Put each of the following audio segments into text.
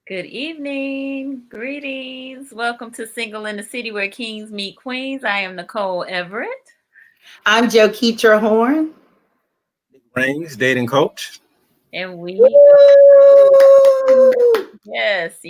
Good evening. Greetings. Welcome to Single in the City where Kings meet Queens. I am Nicole Everett. I'm Joe Keetra Horn. Rings, dating coach. And we, Woo! yes.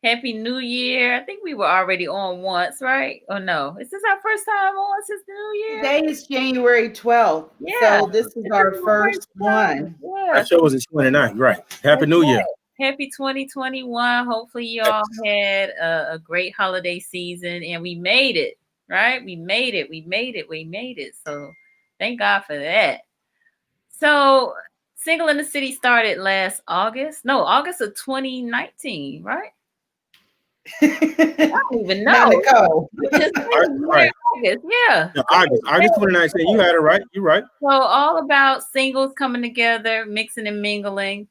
Happy New Year. I think we were already on once, right? Or no? Is this our first time on since the New Year? Today is January 12th. Yeah. So this is our first one. Yeah. That show was the 29th, right? Happy New Year. Happy 2021. Hopefully you all had a great holiday season and we made it, right? We made it. So thank God for that. So Single in the City started last August. No, August of 2019, right? I don't even know. Now, Nicole. Right. August, yeah. August 2019. You had it right. You're right. So all about singles coming together, mixing and mingling.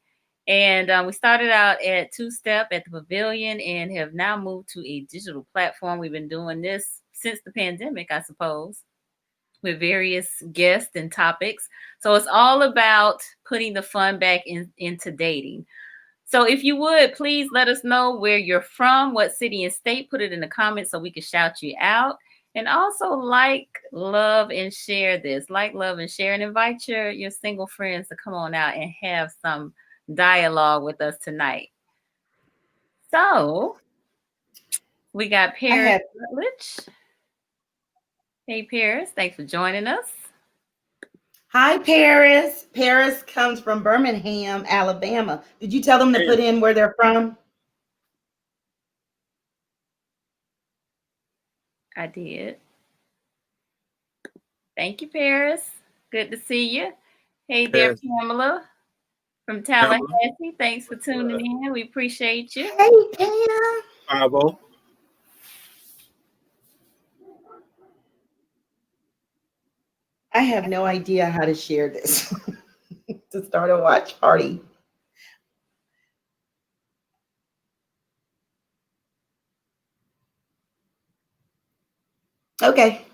And we started out at Two Step at the Pavilion and have now moved to a digital platform. We've been doing this since the pandemic, I suppose, with various guests and topics. So it's all about putting the fun back into dating. So if you would, please let us know where you're from, what city and state. Put it in the comments so we can shout you out. And also like, love, and share this. Like, love, and share. And invite your single friends to come on out and have some dialogue with us tonight. So we got Paris Rutledge. Hey, Paris. Thanks for joining us. Hi, Paris. Paris comes from Birmingham, Alabama. Did you tell them to put in where they're from? I did. Thank you, Paris. Good to see you. Hey there, Pamela from Tallahassee. Thanks for tuning in. We appreciate you. Hey, Pam. Bravo. I have no idea how to share this to start a watch party. Okay.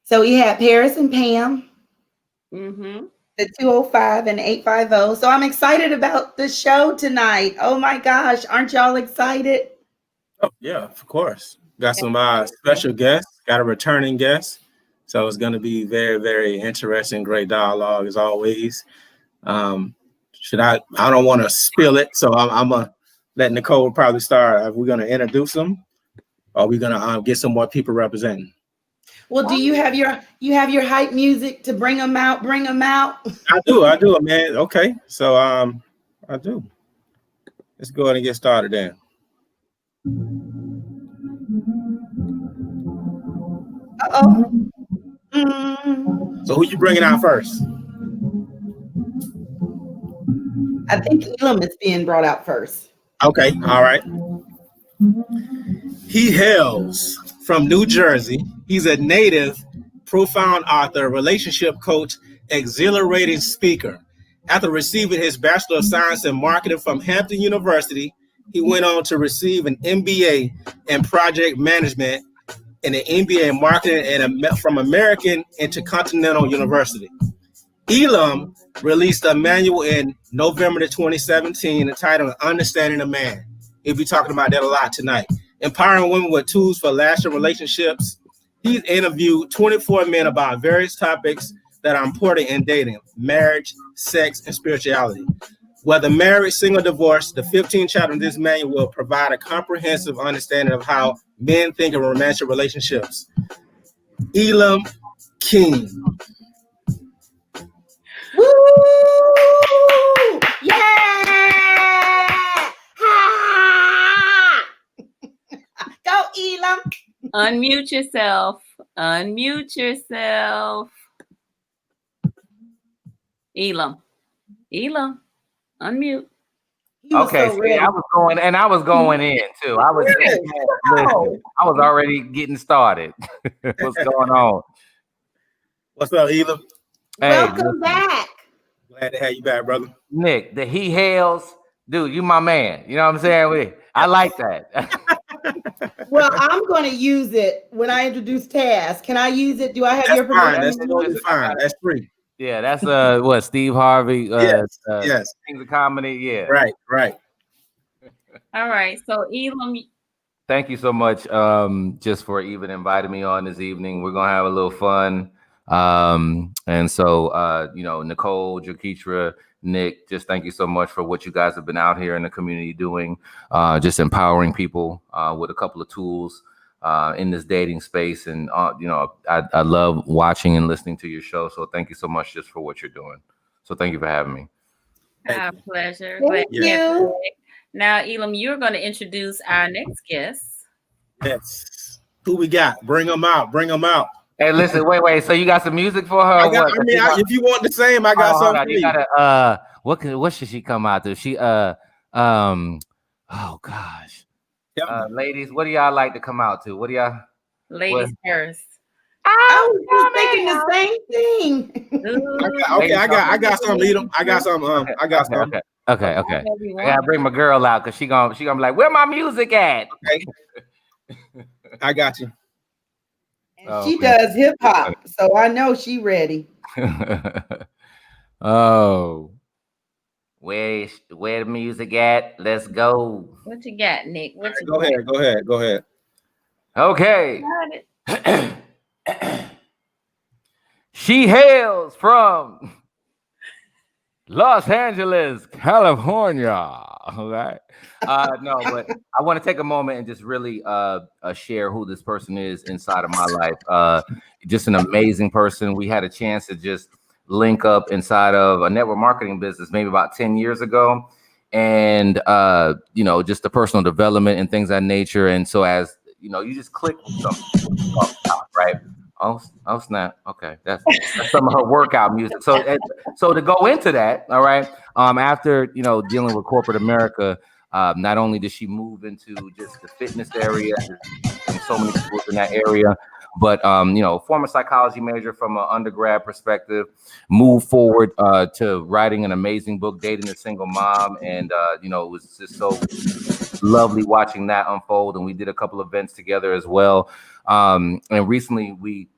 So we have Paris and Pam. Mm-hmm. The 205 and 850. So I'm excited about the show tonight. Oh my gosh. Aren't y'all excited? Oh, yeah, of course. Got some special guests, got a returning guest. So it's going to be very, very interesting, great dialogue as always. I don't want to spill it, so I'm going to let Nicole probably start. Are we going to introduce them? Or are we going to get some more people representing? Well, do you have your hype music to bring them out? Bring them out. I do, man. Okay, so I do. Let's go ahead and get started then. Uh-oh. So who you bringing out first? I think Elam is being brought out first. Okay, all right. He hails from New Jersey. He's a native, profound author, relationship coach, exhilarating speaker. After receiving his Bachelor of Science in Marketing from Hampton University, he went on to receive an MBA in Project Management and an MBA in Marketing from American Intercontinental University. Elam released a manual in November 2017 entitled Understanding a Man. We'll be talking about that a lot tonight. Empowering women with tools for lasting relationships. He's interviewed 24 men about various topics that are important in dating: marriage, sex, and spirituality. Whether married, single, divorced, the 15th chapter of this manual will provide a comprehensive understanding of how men think of romantic relationships. Elam King. Woo! Yeah! Ha! Go, Elam. Unmute yourself. Unmute yourself. Elam. Unmute. Okay, so see, I was going in too. I was already getting started. What's going on? What's up, Elam? Hey, welcome back. Glad to have you back, brother. Nick, the he hails, dude. You my man. You know what I'm saying? I like that. Well, I'm going to use it when I introduce Taz. Can I use it? Do I have your permission? That's totally fine. That's free. Yeah, that's what Steve Harvey. Yes. Things of comedy. Yeah. Right. All right. So Elam, Thank you so much, just for even inviting me on this evening. We're gonna have a little fun. And so, Nicole, Jakitra, Nick, just thank you so much for what you guys have been out here in the community doing, just empowering people with a couple of tools in this dating space. And I love watching and listening to your show. So thank you so much just for what you're doing. So thank you for having me. our pleasure. Thank you. Now, Elam, you're going to introduce our next guest. Yes. Who we got? Bring them out. Hey, listen, wait. So you got some music for her? If you want the same, I got something for you. Gotta, what should she come out to? Oh gosh. Ladies, what do y'all like to come out to? What do y'all? Ladies first. I was thinking the same thing. I got some. Elam. I got some. Okay. I gotta bring my girl out because she gonna be like, where my music at? Okay. I got you. And she does hip hop, so I know she ready. Oh, where the music at? Let's go. What you got, Nick? Go ahead. Okay. She hails from Los Angeles, California. All right. No, but I want to take a moment and just really share who this person is inside of my life. Just an amazing person. We had a chance to just link up inside of a network marketing business maybe about 10 years ago. And, just the personal development and things of that nature. And so as, you just click with something, right? Oh snap. Okay. That's some of her workout music. So to go into that, all right. After, dealing with corporate America, not only did she move into just the fitness area and so many people in that area, but, former psychology major from an undergrad perspective, moved forward to writing an amazing book, Dating a Single Mom. And, it was just so lovely watching that unfold. And we did a couple of events together as well. And recently we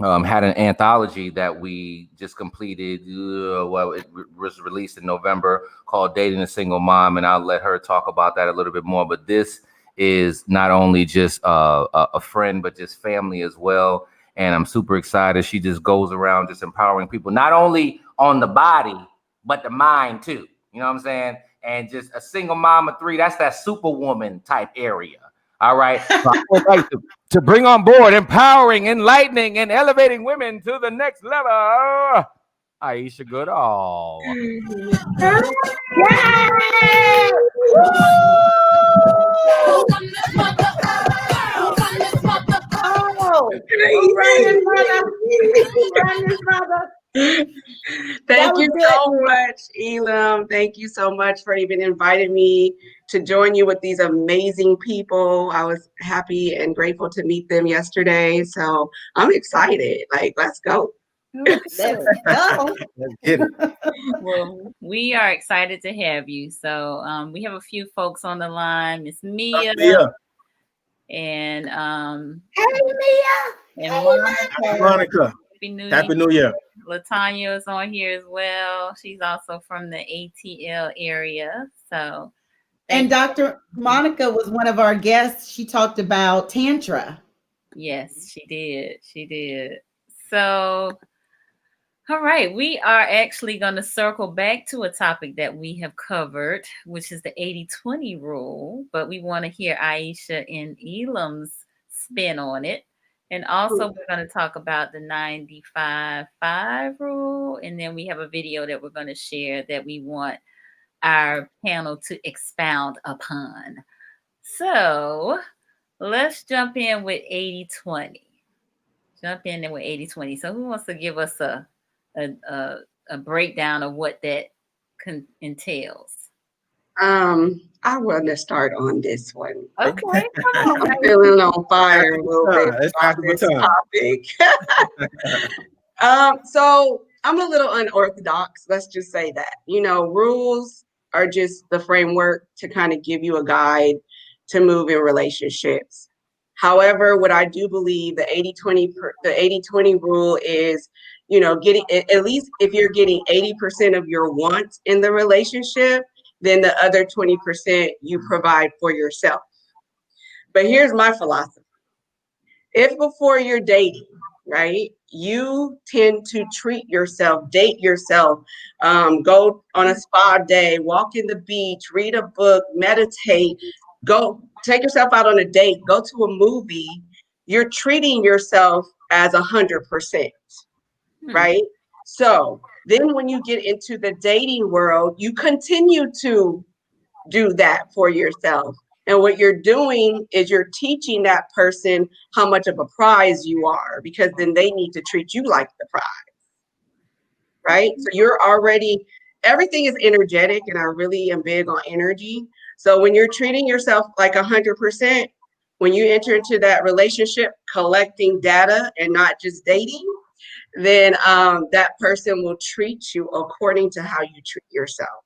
had an anthology that we just completed. It was released in November called Dating a Single Mom. And I'll let her talk about that a little bit more. But this is not only just a friend, but just family as well. And I'm super excited. She just goes around just empowering people, not only on the body, but the mind too. You know what I'm saying? And just a single mom of 3, that's that superwoman type area. All right. So I would like to bring on board empowering, enlightening, and elevating women to the next level, Ayesha Goodall. Thank you so much, Elam. Thank you so much for even inviting me to join you with these amazing people. I was happy and grateful to meet them yesterday. So I'm excited. Let's go. Let's go. Let's get it. Well, we are excited to have you. So we have a few folks on the line. Miss Mia. And hey Mia. And Monica. Happy New Year. Latanya is on here as well. She's also from the ATL area. So, and Dr. Monica was one of our guests. She talked about Tantra. Yes, she did. So, all right, we are actually going to circle back to a topic that we have covered, which is the 80-20 rule. But we want to hear Ayesha and Elam's spin on it. And also, we're going to talk about the 95-5 rule. And then we have a video that we're going to share that we want our panel to expound upon. So let's jump in with 80-20. Jump in there with 80-20. So who wants to give us a breakdown of what that entails? I want to start on this one. Okay. I'm feeling on fire a little bit on this topic. So I'm a little unorthodox. Let's just say that. Rules are just the framework to kind of give you a guide to move in relationships. However, what I do believe the 80-20 rule is getting, at least if you're getting 80% of your wants in the relationship, then the other 20% you provide for yourself. But here's my philosophy. If before you're dating, right, you tend to treat yourself, date yourself, go on a spa day, walk in the beach, read a book, meditate, go take yourself out on a date, go to a movie, you're treating yourself as 100%, right? So then when you get into the dating world, you continue to do that for yourself. And what you're doing is you're teaching that person how much of a prize you are, because then they need to treat you like the prize, right? So you're already, everything is energetic, and I really am big on energy. So when you're treating yourself like 100%, when you enter into that relationship collecting data and not just dating, then that person will treat you according to how you treat yourself.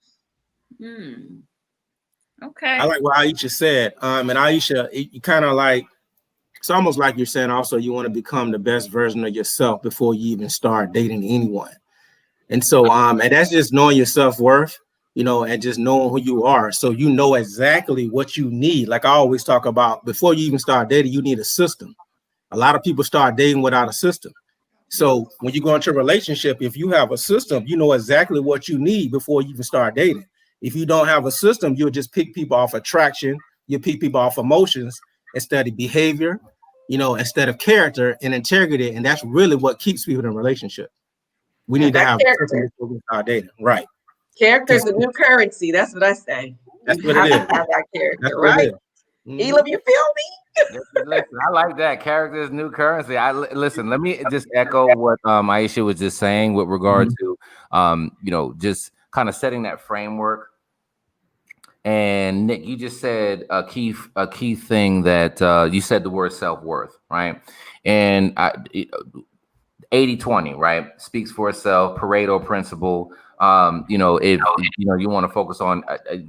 Okay. I like what Ayesha said. And Ayesha, you kind of like, it's almost like you're saying also you want to become the best version of yourself before you even start dating anyone. And so, and that's just knowing your self-worth, and just knowing who you are. So you know exactly what you need. Like I always talk about, before you even start dating, you need a system. A lot of people start dating without a system. So when you go into a relationship, if you have a system, you know exactly what you need before you even start dating. If you don't have a system, you'll just pick people off attraction. You pick people off emotions instead of behavior, instead of character and integrity. And that's really what keeps people in a relationship. We need to have character before we start dating. Right. Character is the new currency. That's what I say. That's what it is. Have that character, that's right? Elam, you feel me? Listen, I like that. Character is new currency. Listen, let me just echo what Ayesha was just saying with regard to just kind of setting that framework. And Nick, you just said a key thing that you said the word self-worth, right? And 80-20, right? Speaks for itself. Pareto principle. If you want to focus on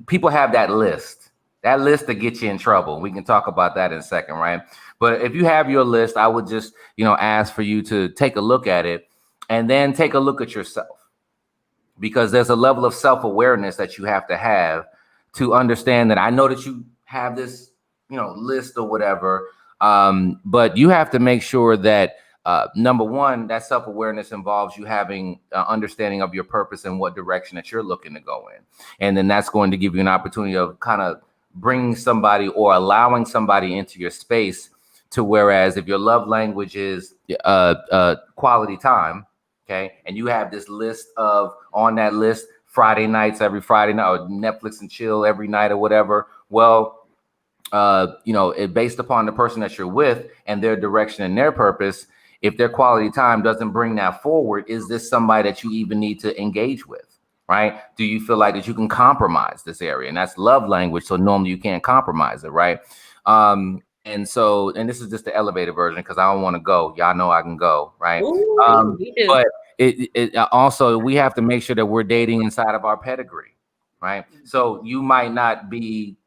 people have that list to get you in trouble. We can talk about that in a second, right? But if you have your list, I would just, ask for you to take a look at it and then take a look at yourself, because there's a level of self-awareness that you have to understand that I know that you have this, list or whatever. But you have to make sure that number one, that self-awareness involves you having understanding of your purpose and what direction that you're looking to go in. And then that's going to give you an opportunity of kind of bringing somebody or allowing somebody into your space to, whereas if your love language is quality time, okay, and you have this list of, on that list, Friday nights, every Friday night, or Netflix and chill every night or whatever, well, based upon the person that you're with and their direction and their purpose, if their quality time doesn't bring that forward, is this somebody that you even need to engage with? Right? Do you feel like that you can compromise this area? And that's love language. So normally you can't compromise it, right? And this is just the elevator version, because I don't want to go. Y'all know I can go, right? Ooh, but it also, we have to make sure that we're dating inside of our pedigree, right? So you might not be,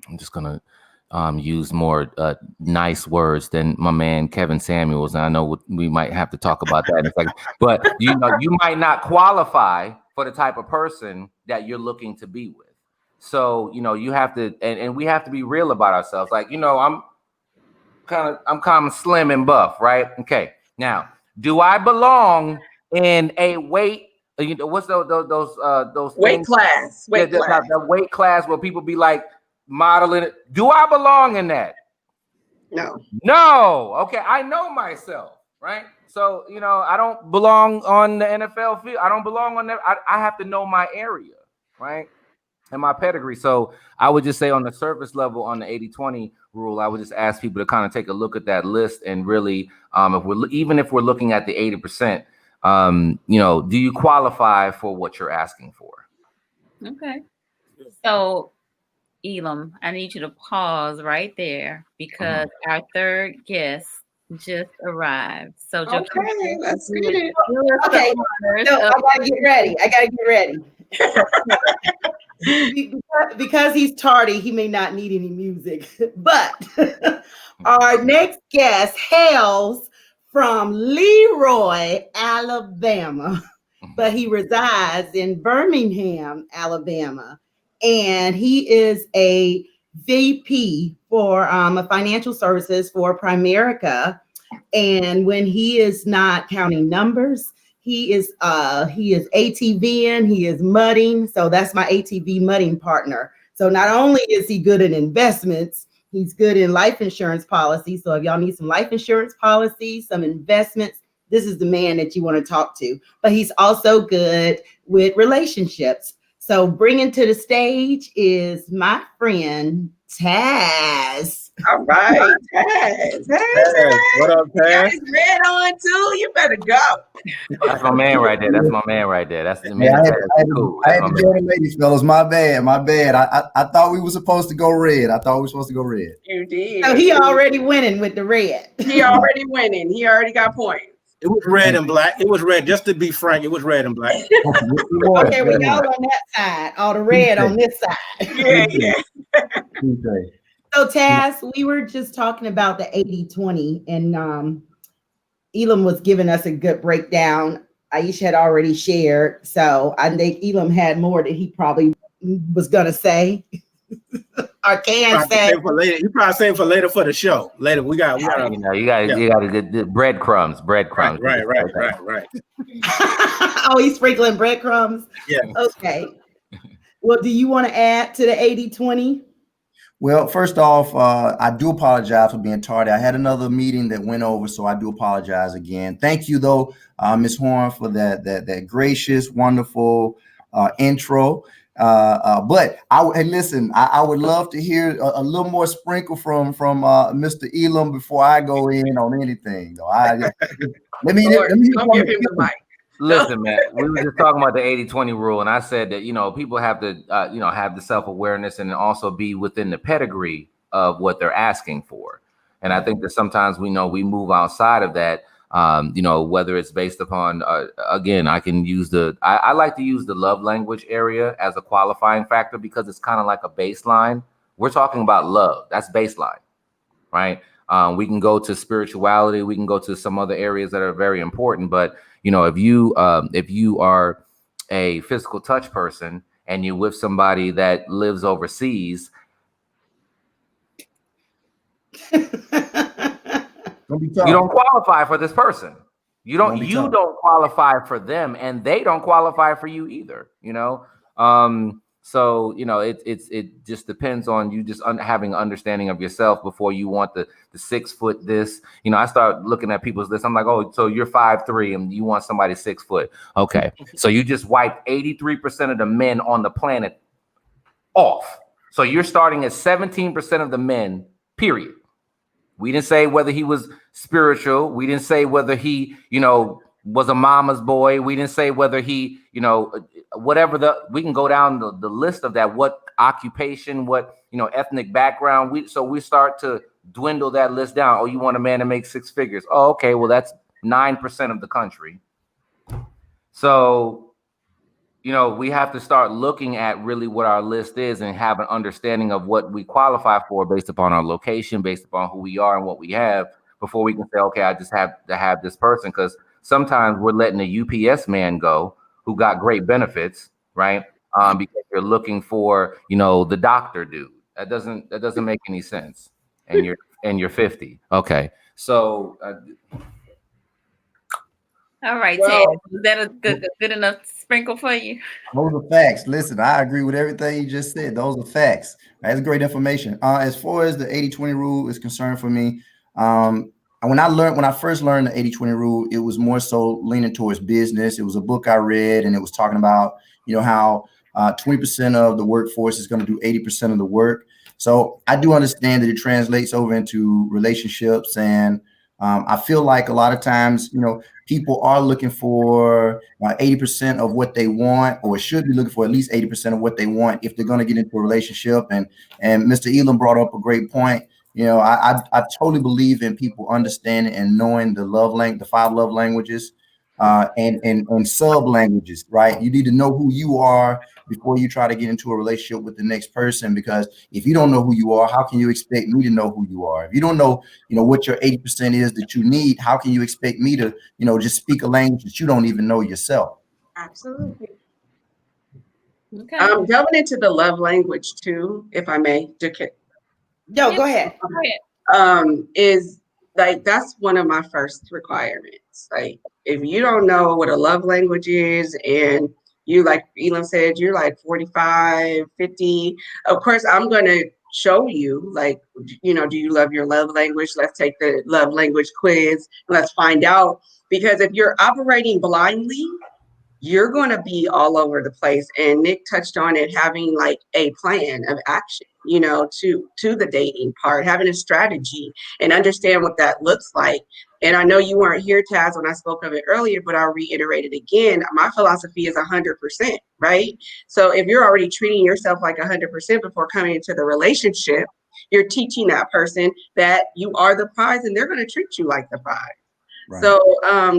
I'm just gonna use more nice words than my man Kevin Samuels, and I know we might have to talk about that in a second. But you might not qualify for the type of person that you're looking to be with. So you have to, and we have to be real about ourselves. Like, I'm kind of slim and buff, right? Okay, now, do I belong in a weight? What's those weight things? class? The weight class where people be like, modeling it. Do I belong in that? No. Okay, I know myself, right? So I don't belong on the NFL field. I don't belong on that. I have to know my area, right? And my pedigree. So I would just say, on the surface level, on the 80-20 rule, I would just ask people to kind of take a look at that list and really, if we're looking at the 80%, do you qualify for what you're asking for? Okay. So Elam, I need you to pause right there, because our third guest just arrived. So okay, let's get it. Okay, so I gotta get ready. Because he's tardy, he may not need any music. But our next guest hails from Leroy, Alabama, but he resides in Birmingham, Alabama. And he is a VP for a financial services for Primerica. And when he is not counting numbers, he is ATVing, he is mudding. So that's my ATV mudding partner. So not only is he good at investments, he's good in life insurance policies. So if y'all need some life insurance policies, some investments, this is the man that you want to talk to. But he's also good with relationships. So bringing to the stage is my friend Taz. All right, Taz. What up, You got Taz? his red on too. You better go. That's my man right there. That's my man right there. That's the man. Yeah, Cool. I had to join the ladies, fellas. My bad. I thought we were supposed to go red. You did. So he already winning with the red. He already winning. He already got points. It was red and black. It was red. Just to be frank, it was red and black. Okay, we all on that side. All the red on this side. Yeah. So Taz, we were just talking about the 80-20, and Elam was giving us a good breakdown. Ayesha had already shared, so I think Elam had more that he probably was gonna say or can say. You probably save for later for the show. Later, we got. You got the breadcrumbs. Right. Oh, he's sprinkling breadcrumbs. Yeah. Okay. Well, do you want to add to the 80-20? Well, first off, I do apologize for being tardy. I had another meeting that went over, so I do apologize again. Thank you, though, Ms. Horn, for that gracious, wonderful intro. But I would love to hear a little more sprinkle from Mr. Elam before I go in on anything. Though, let me Don't give him the mic. Listen, man, we were just talking about the 80-20 rule, and I said that, people have to, have the self-awareness and also be within the pedigree of what they're asking for. And I think that sometimes we move outside of that, whether it's based upon, again, I like to use the love language area as a qualifying factor because it's kind of like a baseline. We're talking about love. That's baseline, right? We can go to spirituality. We can go to some other areas that are very important, but if you are a physical touch person and you're with somebody that lives overseas, you don't qualify for this person. You don't qualify for them, and they don't qualify for you either. So it just depends on you just having an understanding of yourself before you want the 6 foot this. I start looking at people's lists. I'm like, oh, so you're 5'3" and you want somebody 6 foot. Okay, so you just wiped 83% of the men on the planet off. So you're starting at 17% of the men. Period. We didn't say whether he was spiritual. We didn't say whether he, was a mama's boy. We didn't say whether he, whatever we can go down the list of that, what occupation, what, ethnic background. We start to dwindle that list down. Oh, you want a man to make 6 figures. Oh, okay. Well, that's 9% of the country. So, we have to start looking at really what our list is and have an understanding of what we qualify for based upon our location, based upon who we are and what we have before we can say, okay, I just have to have this person. Because sometimes we're letting a UPS man go who got great benefits, right? Because you're looking for, the doctor dude. That doesn't make any sense. And you're 50. Okay. So all right, Ted. Is that a good enough sprinkle for you? Those are facts. Listen, I agree with everything you just said. Those are facts. That's great information. As far as the 80-20 rule is concerned for me, when I first learned the 80-20 rule, it was more so leaning towards business. It was a book I read, and it was talking about, how 20% of the workforce is going to do 80% of the work. So I do understand that it translates over into relationships, and I feel like a lot of times, people are looking for 80% of what they want, or should be looking for at least 80% of what they want if they're going to get into a relationship. And Mr. Elam brought up a great point. I totally believe in people understanding and knowing the 5 love languages. and sub languages, right? You need to know who you are before you try to get into a relationship with the next person, because if you don't know who you are, how can you expect me to know who you are? If you don't know, what your 80% is that you need, how can you expect me to, just speak a language that you don't even know yourself? Absolutely. Okay. Delving into the love language too, if I may, No, go ahead. is like, that's one of my first requirements. Like, if you don't know what a love language is, and you, like Elam said, you're like 45, 50, of course, I'm going to show you, like, do you love your love language? Let's take the love language quiz. Let's find out. Because if you're operating blindly, you're going to be all over the place. And Nick touched on it, having like a plan of action, to the dating part, having a strategy and understand what that looks like. And I know you weren't here, Taz, when I spoke of it earlier, but I'll reiterate it again. My philosophy is 100%, right? So if you're already treating yourself like 100% before coming into the relationship, you're teaching that person that you are the prize, and they're going to treat you like the prize. Right. So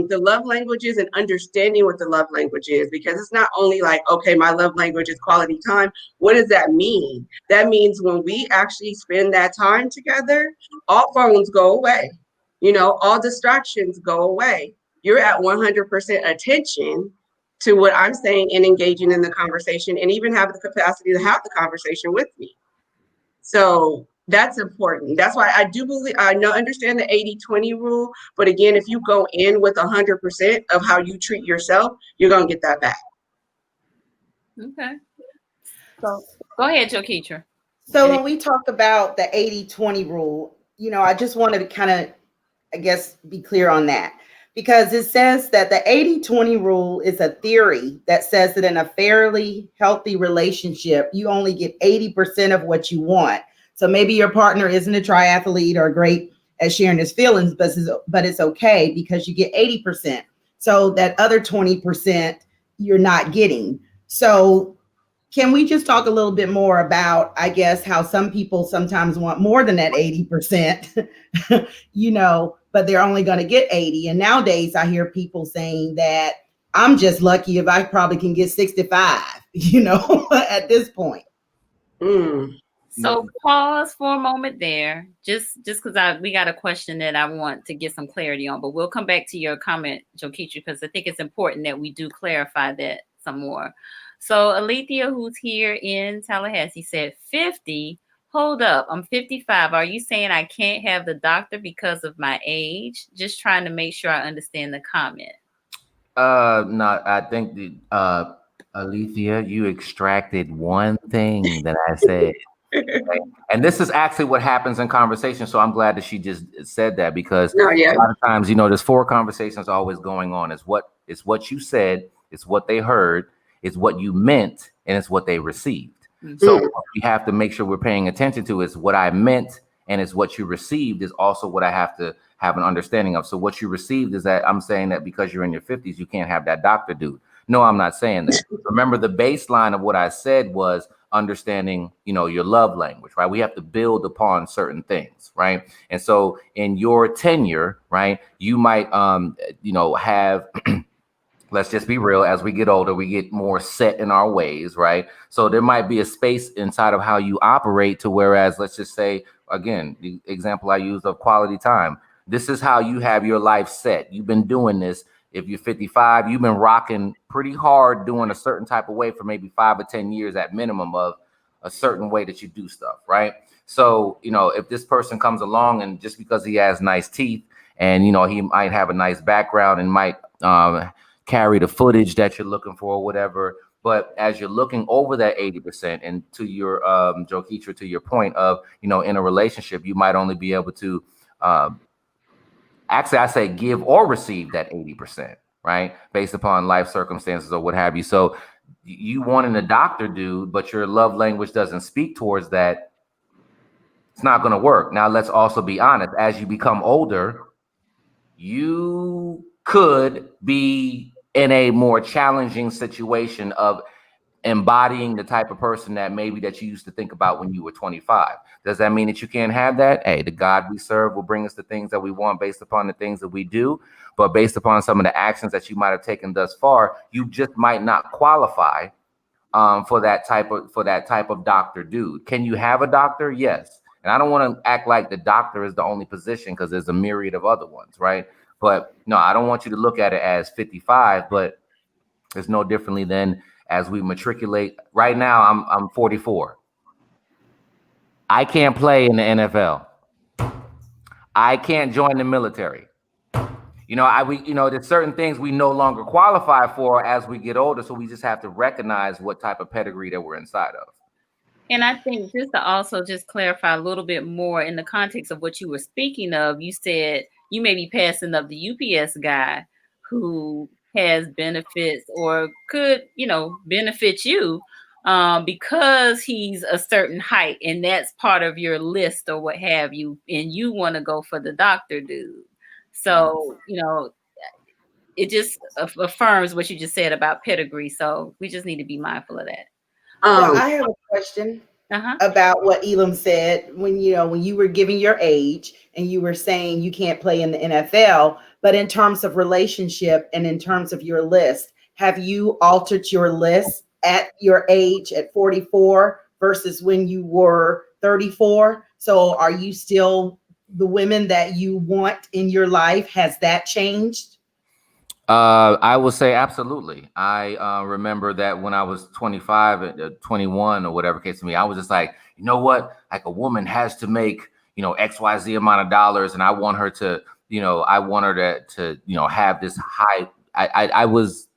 the love languages, and understanding what the love language is, because it's not only like, okay, my love language is quality time. What does that mean? That means when we actually spend that time together, all phones go away. All distractions go away. You're at 100% attention to what I'm saying and engaging in the conversation, and even have the capacity to have the conversation with me. So that's important. That's why I do believe, understand the 80-20 rule. But again, if you go in with 100% of how you treat yourself, you're going to get that back. Okay. So go ahead, Joketra. So when we talk about the 80-20 rule, I just wanted to kind of, I guess, be clear on that, because it says that the 80-20 rule is a theory that says that in a fairly healthy relationship, you only get 80% of what you want. So maybe your partner isn't a triathlete or great at sharing his feelings, but it's okay because you get 80%. So that other 20% you're not getting. So can we just talk a little bit more about, I guess, how some people sometimes want more than that 80%, but they're only going to get 80. And nowadays I hear people saying that I'm just lucky if I probably can get 65, at this point. So pause for a moment there, just because we got a question that I want to get some clarity on, but we'll come back to your comment, Joketra, because I think it's important that we do clarify that some more. So Alethea, who's here in Tallahassee, said 50. Hold up, I'm 55. Are you saying I can't have the doctor because of my age? Just trying to make sure I understand the comment. No, I think Alethea, you extracted one thing that I said. Okay? And this is actually what happens in conversation. So I'm glad that she just said that, because a lot of times, there's 4 conversations always going on. It's what you said, it's what they heard, it's what you meant, and it's what they received. Mm-hmm. So what we have to make sure we're paying attention to is what I meant, and it's what you received is also what I have to have an understanding of. So what you received is that I'm saying that because you're in your 50s, you can't have that doctor dude. No, I'm not saying that. Remember, the baseline of what I said was understanding, your love language, right? We have to build upon certain things, right? And so in your tenure, right, you might, have, let's just be real, as we get older, we get more set in our ways, right? So there might be a space inside of how you operate to whereas, let's just say, again, the example I used of quality time, this is how you have your life set. You've been doing this. If you're 55, you've been rocking pretty hard doing a certain type of way for maybe 5 or 10 years at minimum of a certain way that you do stuff, right? So, if this person comes along and just because he has nice teeth and, he might have a nice background and might carry the footage that you're looking for or whatever, but as you're looking over that 80%, and to your, Joketra, to your point of, in a relationship, you might only be able to, actually, I say give or receive that 80%, right? Based upon life circumstances or what have you. So you wanting a doctor dude, but your love language doesn't speak towards that, it's not going to work. Now, let's also be honest. As you become older, you could be in a more challenging situation of embodying the type of person that maybe that you used to think about when you were 25. Does that mean that you can't have that? Hey, the God we serve will bring us the things that we want based upon the things that we do, but based upon some of the actions that you might have taken thus far, you just might not qualify for that type of doctor dude. Can you have a doctor? Yes. And I don't want to act like the doctor is the only position, because there's a myriad of other ones, right? But no, I don't want you to look at it as 55, but it's no differently than as we matriculate. Right now, I'm 44. I can't play in the NFL. I can't join the military. There's certain things we no longer qualify for as we get older. So we just have to recognize what type of pedigree that we're inside of. And I think just to also just clarify a little bit more in the context of what you were speaking of, you said you may be passing up the UPS guy who has benefits or could, benefit you because he's a certain height, and that's part of your list or what have you, and you want to go for the doctor dude. So, it just affirms what you just said about pedigree. So we just need to be mindful of that. Well, I have a question about what Elam said when you were giving your age and you were saying you can't play in the NFL, but in terms of relationship and in terms of your list, have you altered your list at your age at 44 versus when you were 34? So are you still the women that you want in your life? Has that changed? I will say absolutely. I remember that when I was 25, 21 or whatever case to me, I was just like, you know what? Like, a woman has to make, XYZ amount of dollars. And I want her to, have this high. I was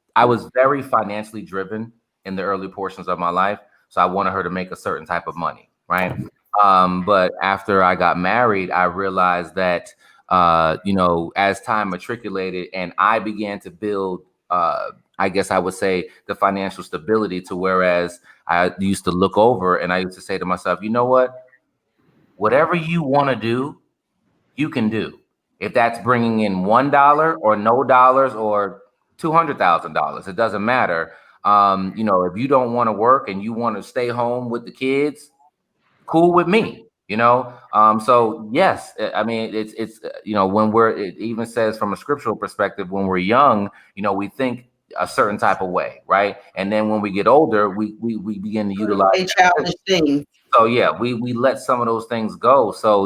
very financially driven in the early portions of my life. So I wanted her to make a certain type of money. Right. But after I got married, I realized that as time matriculated and I began to build, I guess I would say, the financial stability to whereas I used to look over and I used to say to myself, you know what, whatever you want to do, you can do. If that's bringing in $1 or no dollars or $200,000, it doesn't matter. If you don't want to work and you want to stay home with the kids, cool with me. So yes, I mean, it's when it even says from a scriptural perspective, when we're young, we think a certain type of way, right? And then when we get older, we begin to utilize childish things. So yeah, we let some of those things go. So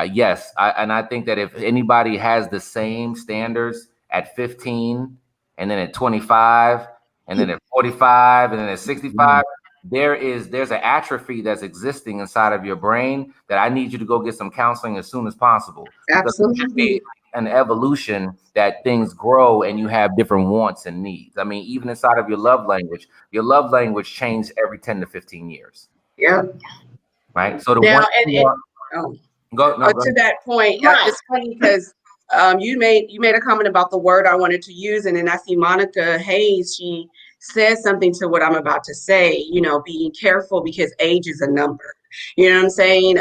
yes, I think that if anybody has the same standards at 15, and then at 25, and then at 45, and then at 65. There's an atrophy that's existing inside of your brain that I need you to go get some counseling as soon as possible. Absolutely. An evolution that things grow and you have different wants and needs. I mean, even inside of your love language changes every 10 to 15 years. Yeah. Right. So to that point, it's funny because you made a comment about the word I wanted to use, and then I see Monica Hayes, she says something to what I'm about to say, being careful because age is a number. You know what I'm saying?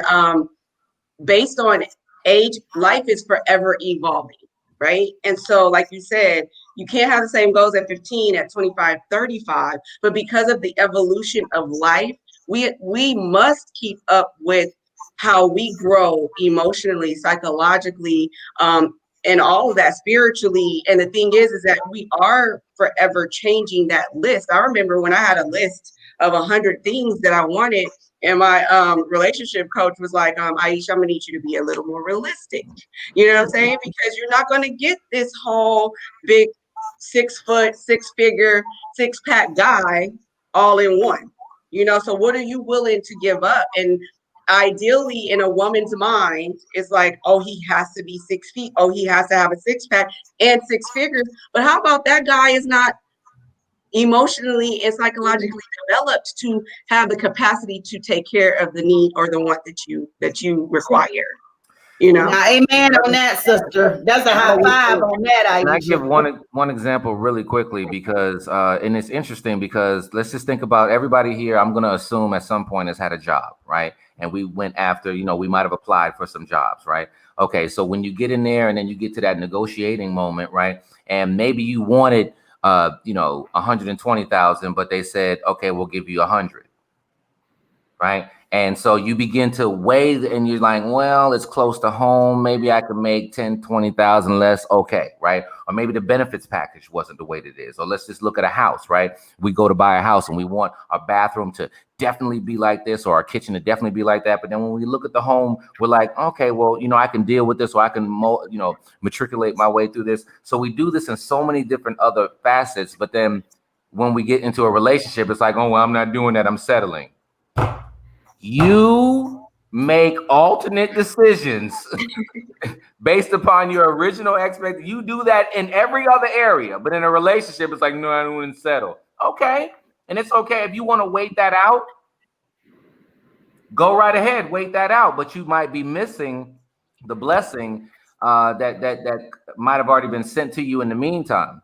Based on age, life is forever evolving, right? And so, like you said, you can't have the same goals at 15, at 25, 35, but because of the evolution of life, we must keep up with how we grow emotionally, psychologically, and all of that spiritually. And the thing is that we are forever changing that list. I remember when I had a list of 100 things that I wanted, and my relationship coach was like, Ayesha, I'm gonna need you to be a little more realistic. You know what I'm saying? Because you're not gonna get this whole big 6 foot, 6-figure, 6-pack guy all in one. So what are you willing to give up? And ideally, in a woman's mind, it's like, oh, he has to be 6 feet. Oh, he has to have a 6-pack and 6 figures. But how about that guy is not emotionally and psychologically developed to have the capacity to take care of the need or the want that you require? Now, amen on that, sister. That's a high five on that. Can I give one example really quickly, because and it's interesting because let's just think about everybody here. I'm going to assume at some point has had a job, right? And we went after, we might have applied for some jobs, right? Okay, so when you get in there and then you get to that negotiating moment, right? And maybe you wanted 120,000, but they said, okay, we'll give you 100. Right. And so you begin to weigh, and you're like, well, it's close to home. Maybe I can make 10, 20,000 less. Okay. Right. Or maybe the benefits package wasn't the way that it is. Or let's just look at a house. Right. We go to buy a house and we want our bathroom to definitely be like this, or our kitchen to definitely be like that. But then when we look at the home, we're like, okay, well, I can deal with this, or I can, matriculate my way through this. So we do this in so many different other facets. But then when we get into a relationship, it's like, oh, well, I'm not doing that. I'm settling. You make alternate decisions based upon your original expectation. You do that in every other area, but in a relationship, it's like, no, I don't want to settle. Okay. And it's okay if you want to wait that out. Go right ahead, wait that out. But you might be missing the blessing that might have already been sent to you in the meantime.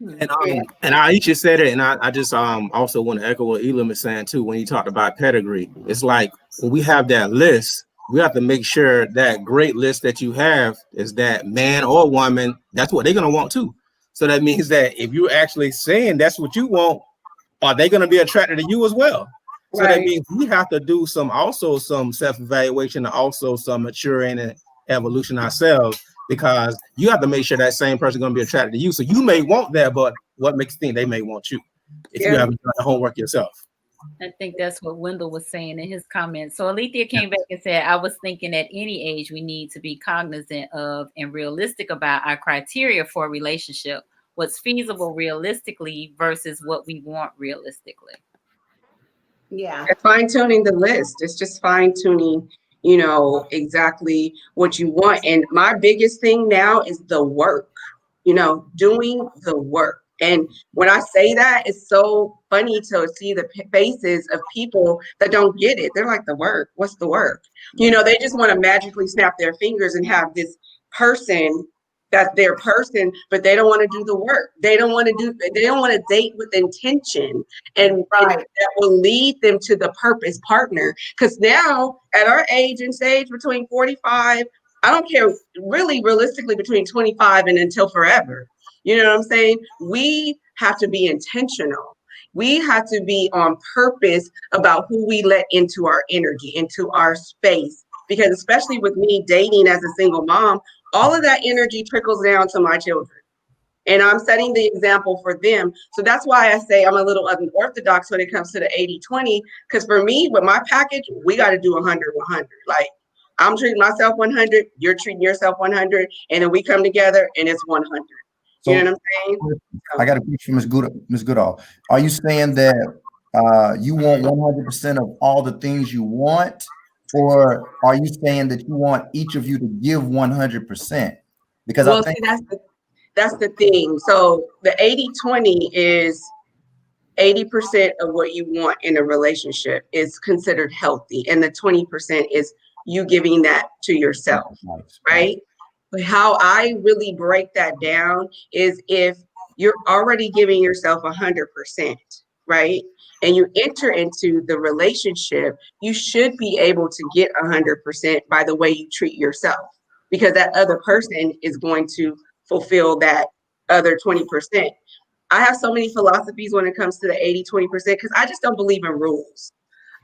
And Ayesha said it, and I just also want to echo what Elam is saying too. When he talked about pedigree, it's like when we have that list, we have to make sure that great list that you have is that man or woman, that's what they're gonna want too. So that means that if you're actually saying that's what you want, are they gonna be attracted to you as well? So that means we have to do some self-evaluation and also some maturing and evolution ourselves, because you have to make sure that same person is going to be attracted to you. So you may want that, but what makes you think they may want you if you haven't done the homework yourself? I think that's what Wendell was saying in his comments. So Alethea came back and said, I was thinking at any age we need to be cognizant of and realistic about our criteria for a relationship, what's feasible realistically versus what we want realistically. Yeah. Fine tuning the list. It's just fine tuning, exactly what you want. And my biggest thing now is the work, doing the work. And when I say that, it's so funny to see the faces of people that don't get it. They're like, the work, what's the work? They just want to magically snap their fingers and have this person that's their person, but they don't want to do the work. They don't want to date with intention. And that will lead them to the purpose partner. Because now at our age and stage between 45, I don't care, really realistically between 25 and until forever. You know what I'm saying? We have to be intentional. We have to be on purpose about who we let into our energy, into our space. Because especially with me dating as a single mom, all of that energy trickles down to my children. And I'm setting the example for them. So that's why I say I'm a little unorthodox when it comes to the 80-20. Because for me, with my package, we got to do 100-100. Like, I'm treating myself 100, you're treating yourself 100, and then we come together and it's 100. So, you know what I'm saying? I got a question from Ms. Goodall. Are you saying that you want 100% of all the things you want? Or are you saying that you want each of you to give 100%? Because I think that's the thing. So the 80-20 is 80% of what you want in a relationship is considered healthy. And the 20% is you giving that to yourself, right? But how I really break that down is if you're already giving yourself 100%, right? And you enter into the relationship, you should be able to get 100% by the way you treat yourself, because that other person is going to fulfill that other 20%. I have so many philosophies when it comes to the 80-20% because I just don't believe in rules.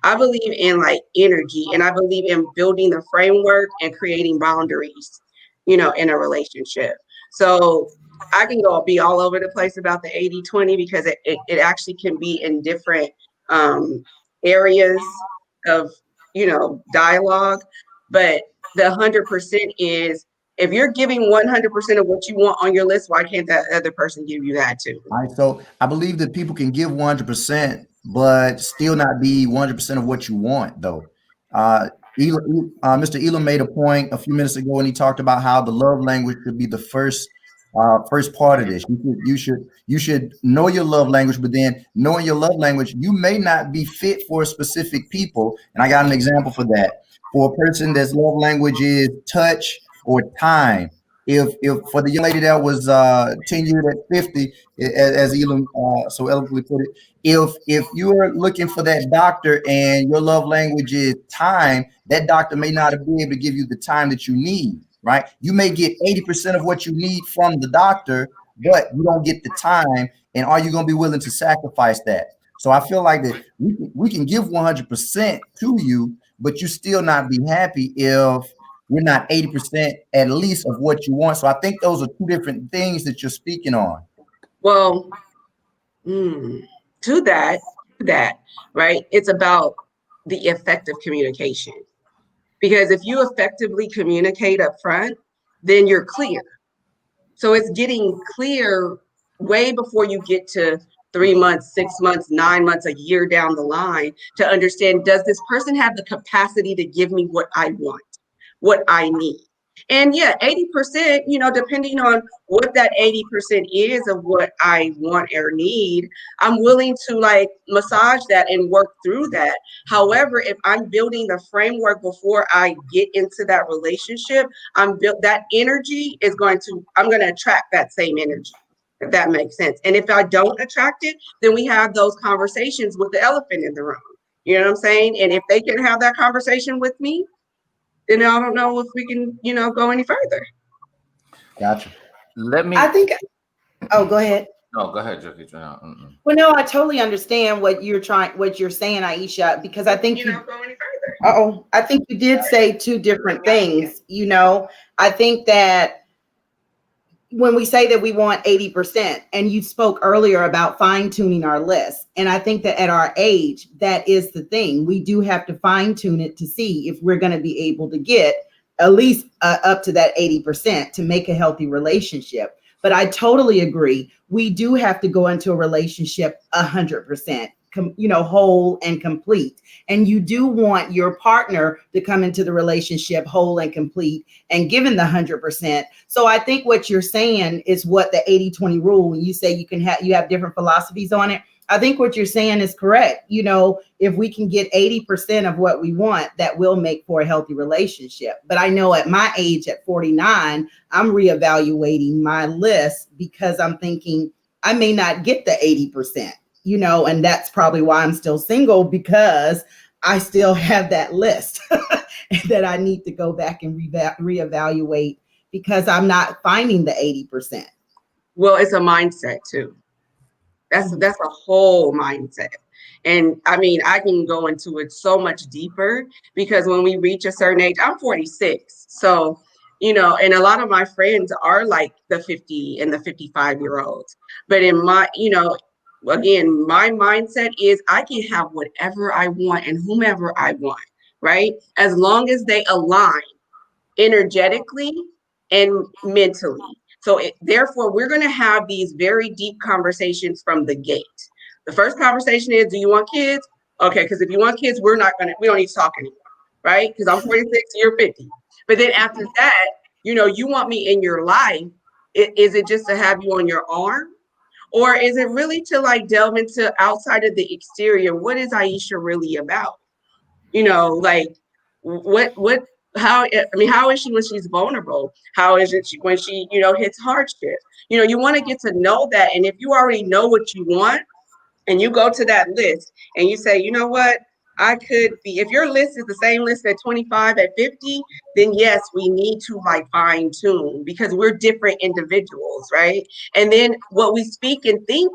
I believe in like energy, and I believe in building the framework and creating boundaries, in a relationship. So I can be all over the place about the 80-20 because it actually can be in different areas of, dialogue. But the 100% is, if you're giving 100% of what you want on your list, why can't that other person give you that too? All right, so I believe that people can give 100%, but still not be 100% of what you want, though. Mr. Elam made a point a few minutes ago, and he talked about how the love language should be the first part of this. You should know your love language, but then knowing your love language, you may not be fit for specific people. And I got an example for that. For a person that's love language is touch or time. If for the young lady that was tenured at 50, as Elam so eloquently put it, if you are looking for that doctor and your love language is time, that doctor may not be able to give you the time that you need, right? You may get 80% of what you need from the doctor, but you don't get the time. And are you going to be willing to sacrifice that? So I feel like that we can give 100% to you, but you still not be happy if we're not 80% at least of what you want. So I think those are two different things that you're speaking on. Well, to that, right? It's about the effective communication. Because if you effectively communicate up front, then you're clear. So it's getting clear way before you get to 3 months, 6 months, 9 months, a year down the line to understand, does this person have the capacity to give me what I want, what I need? And yeah, 80%, depending on what that 80% is of what I want or need, I'm willing to like massage that and work through that. However, if I'm building the framework before I get into that relationship, I'm going to attract that same energy, if that makes sense. And if I don't attract it, then we have those conversations with the elephant in the room. You know what I'm saying? And if they can have that conversation with me, then I don't know if we can, go any further. Gotcha. I think. Oh, go ahead. No, go ahead, Jackie. Well, no, I totally understand what you're saying, Ayesha, because I think go any further. I think you did say two different things. I think that when we say that we want 80%, and you spoke earlier about fine tuning our list. And I think that at our age, that is the thing. We do have to fine tune it to see if we're going to be able to get at least up to that 80% to make a healthy relationship. But I totally agree. We do have to go into a relationship 100%. Whole and complete. And you do want your partner to come into the relationship whole and complete and given the 100%. So I think what you're saying is what the 80-20 rule, when you say you have different philosophies on it, I think what you're saying is correct. If we can get 80% of what we want, that will make for a healthy relationship. But I know at my age, at 49, I'm reevaluating my list because I'm thinking I may not get the 80%. And that's probably why I'm still single, because I still have that list that I need to go back and reevaluate because I'm not finding the 80%. Well, it's a mindset too. That's a whole mindset. And I mean, I can go into it so much deeper because when we reach a certain age, I'm 46. So, and a lot of my friends are like the 50 and the 55-year-olds. But in my, again, my mindset is I can have whatever I want and whomever I want, right? As long as they align energetically and mentally. So therefore, we're going to have these very deep conversations from the gate. The first conversation is, do you want kids? Okay, because if you want kids, we don't need to talk anymore, right? Because I'm 46, you're 50. But then after that, you want me in your life. Is it just to have you on your arm? Or is it really to like delve into outside of the exterior? What is Ayesha really about? How is she when she's vulnerable? How is it when she, hits hardship? You want to get to know that. And if you already know what you want and you go to that list and you say, you know what? If your list is the same list at 25, at 50, then yes, we need to like fine tune because we're different individuals, right? And then what we speak and think,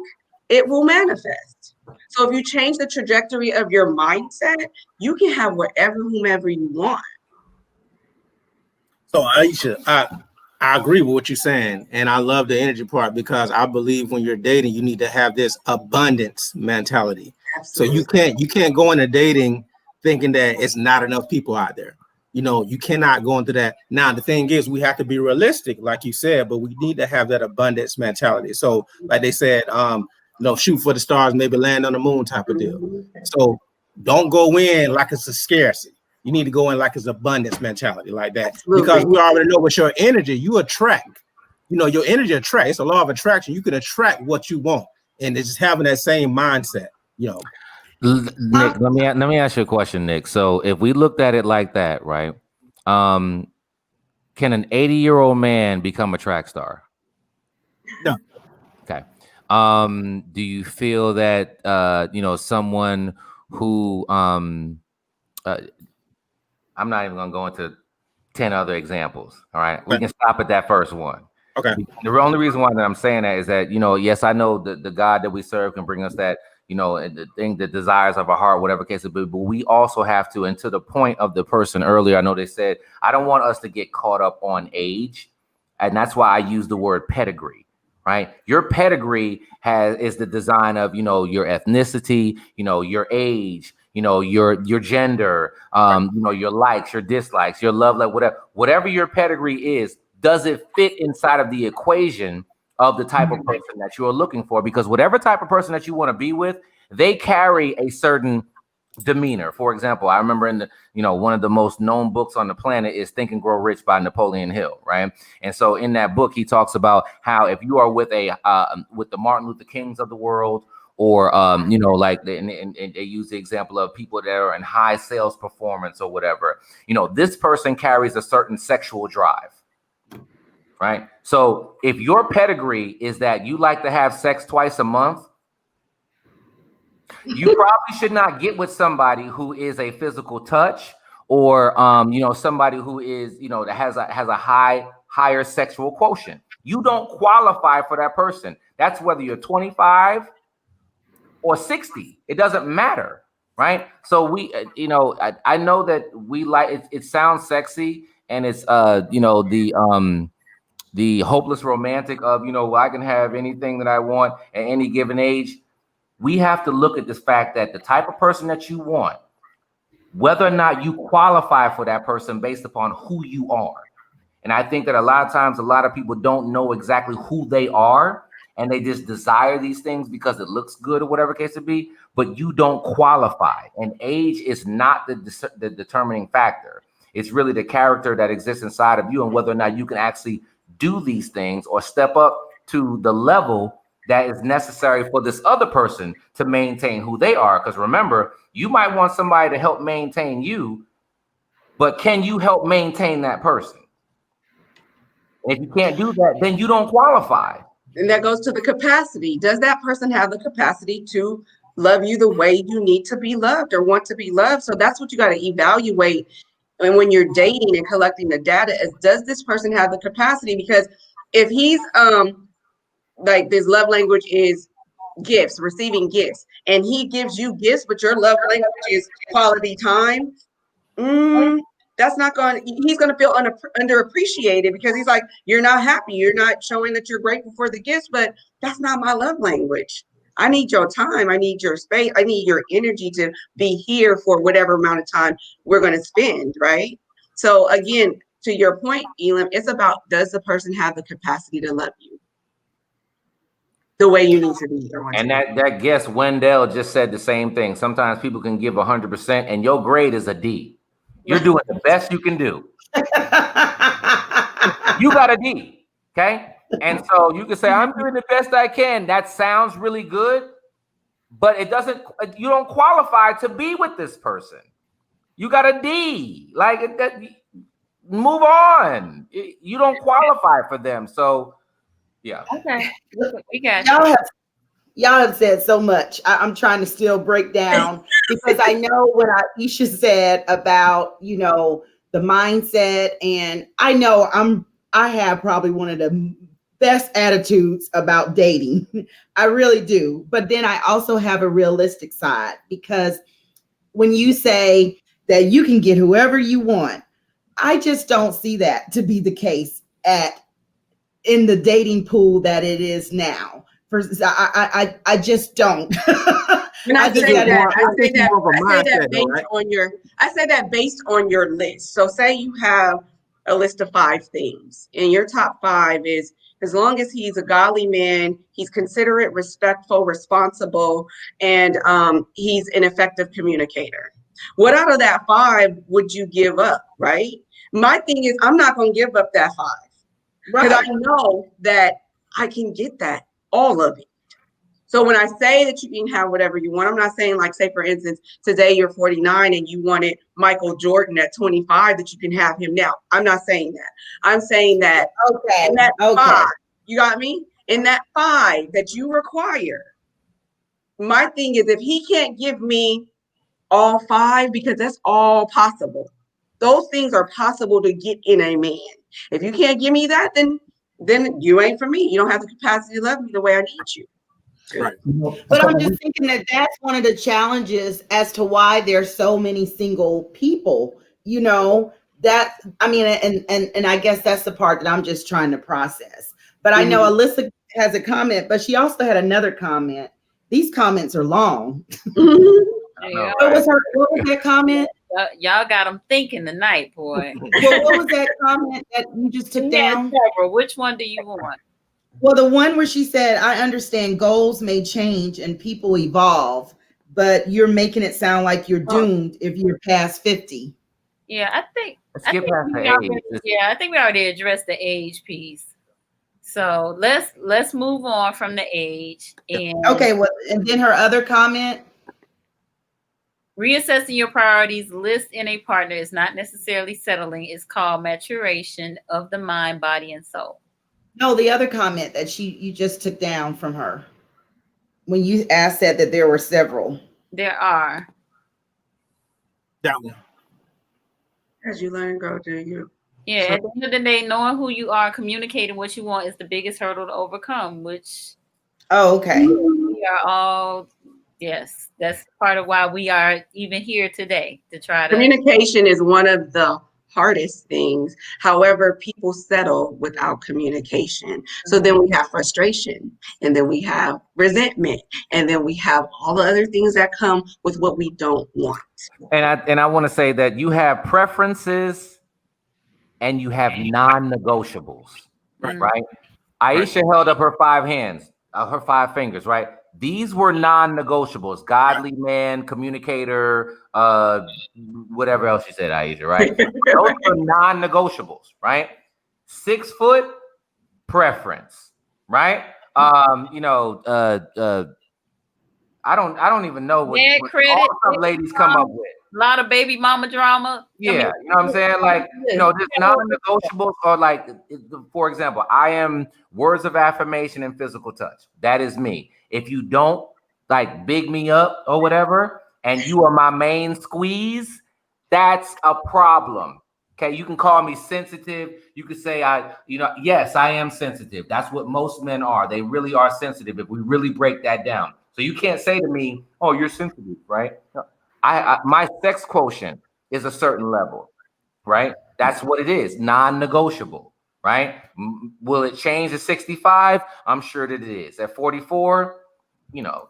it will manifest. So if you change the trajectory of your mindset, you can have whomever you want. So Aisha, I agree with what you're saying, and I love the energy part because I believe when you're dating, you need to have this abundance mentality. Absolutely. So you can't go into dating thinking that it's not enough people out there. You cannot go into that. Now, the thing is, we have to be realistic, like you said, but we need to have that abundance mentality. So, like they said, shoot for the stars, maybe land on the moon type of deal. So don't go in like it's a scarcity. You need to go in like it's abundance mentality like that. Absolutely. Because we already know with your energy, you attract. Your energy attracts. It's a law of attraction. You can attract what you want, and it's just having that same mindset. Nick, let me ask you a question, Nick. So if we looked at it like that, right? Can an 80-year-old man become a track star? No. Okay. Do you feel that someone who I'm not even going to go into 10 other examples. All right. We can stop at that first one. Okay. The only reason why that I'm saying that is that, yes, I know the God that we serve can bring us that, and the thing, the desires of our heart, whatever case it be, but we also have to, and to the point of the person earlier, I know they said, I don't want us to get caught up on age. And that's why I use the word pedigree, right? Your pedigree is the design of, your ethnicity, your age, your gender, your likes, your dislikes, your love, like whatever your pedigree is, does it fit inside of the equation of the type of person that you are looking for? Because whatever type of person that you want to be with, they carry a certain demeanor. For example, I remember in the, one of the most known books on the planet is Think and Grow Rich by Napoleon Hill, right? And so in that book, he talks about how if you are with with the Martin Luther Kings of the world, or like and they use the example of people that are in high sales performance or whatever, this person carries a certain sexual drive, right? So if your pedigree is that you like to have sex twice a month, you probably should not get with somebody who is a physical touch, or somebody who is that has a higher sexual quotient. You don't qualify for that person. That's whether you're 25 or 60. It doesn't matter, right? So we I know that we like it sounds sexy, and it's the hopeless romantic of I can have anything that I want at any given age. We have to look at this fact that the type of person that you want, whether or not you qualify for that person based upon who you are. And I think that a lot of times, a lot of people don't know exactly who they are, and they just desire these things because it looks good or whatever case it be, but you don't qualify. And age is not the determining factor. It's really the character that exists inside of you, and whether or not you can actually do these things or step up to the level that is necessary for this other person to maintain who they are. Because remember, you might want somebody to help maintain you, but can you help maintain that person? If you can't do that, then you don't qualify. And that goes to the capacity. Does that person have the capacity to love you the way you need to be loved or want to be loved? So that's what you got to evaluate. And when you're dating and collecting the data, is does this person have the capacity? Because if he's like this love language is gifts, receiving gifts, and he gives you gifts, but your love language is quality time, that's not going to, he's going to feel underappreciated, because he's like, you're not happy, you're not showing that you're grateful for the gifts, but that's not my love language. I need your time, I need your space, I need your energy to be here for whatever amount of time we're going to spend, right? So again, to your point, Elam, it's about, does the person have the capacity to love you the way you need to be? And that guest Wendell just said the same thing. Sometimes people can give 100%, and your grade is a D. You're doing the best you can do. You got a D, okay? And so you can say, I'm doing the best I can. That sounds really good, but it doesn't. You don't qualify to be with this person. You got a D. Like move on. You don't qualify for them. So. Yeah. Okay. We got y'all have said so much. I'm trying to still break down, because I know what Ayesha said about, the mindset, and I know I have probably one of the best attitudes about dating. I really do. But then I also have a realistic side, because when you say that you can get whoever you want, I just don't see that to be the case in the dating pool that it is now. I just don't. And I say that based on your list. So say you have a list of 5 things, and your top 5 is, as long as he's a godly man, he's considerate, respectful, responsible, and he's an effective communicator. What out of that 5 would you give up, right? My thing is, I'm not going to give up that 5. Because I know that I can get that, all of it. So when I say that you can have whatever you want, I'm not saying, like, say, for instance, today you're 49 and you wanted Michael Jordan at 25, that you can have him now. I'm not saying that. I'm saying that in that 5, you got me? In that 5 that you require, my thing is, if he can't give me all 5, because that's all possible. Those things are possible to get in a man. If you can't give me that, then then you ain't for me. You don't have the capacity to love me the way I need you. Right. But I'm just thinking that that's one of the challenges as to why there's so many single people, you know, that, I mean, and I guess that's the part that I'm just trying to process. But I know Alyssa has a comment, but she also had another comment. These comments are long. Yeah. What was that comment? Y'all got them thinking tonight, boy. Well, what was that comment that you just took down? Several. Which one do you want? Well, the one where she said, I understand goals may change and people evolve, but you're making it sound like you're doomed if you're past 50. Yeah, I think Skip past the age. I think we already addressed the age piece. So let's move on from the age. And okay, well, and then her other comment. Reassessing your priorities list in a partner is not necessarily settling. It's called maturation of the mind, body, and soul. No, the other comment that you just took down from her when you said that there were several. There are. That one. As you learn, grow, do you? Yeah, at the end of the day, knowing who you are, communicating what you want is the biggest hurdle to overcome, which okay. We are all, yes, that's part of why we are even here today, to try to. Communication is one of the hardest things. However, people settle without communication. So then we have frustration, and then we have resentment, and then we have all the other things that come with what we don't want. And I want to say that you have preferences and you have non-negotiables, right? Ayesha held up her 5 hands, her 5 fingers, right? These were non-negotiables. Godly man, communicator, whatever else you said, Ayesha, right? Those are non-negotiables, right? 6 foot preference, right? You know, I don't even know what all some ladies come up with. A lot of baby mama drama. Yeah, you know what I'm saying? Like, you know, just non-negotiables are like, for example, I am words of affirmation and physical touch. That is me. If you don't like big me up or whatever, and you are my main squeeze, that's a problem. Okay, you can call me sensitive. You could say yes, I am sensitive. That's what most men are. They really are sensitive if we really break that down. So you can't say to me, "Oh, you're sensitive," right? No. My sex quotient is a certain level, right? That's what it is, non-negotiable, right? Will it change at 65? I'm sure that it is. At 44, you know.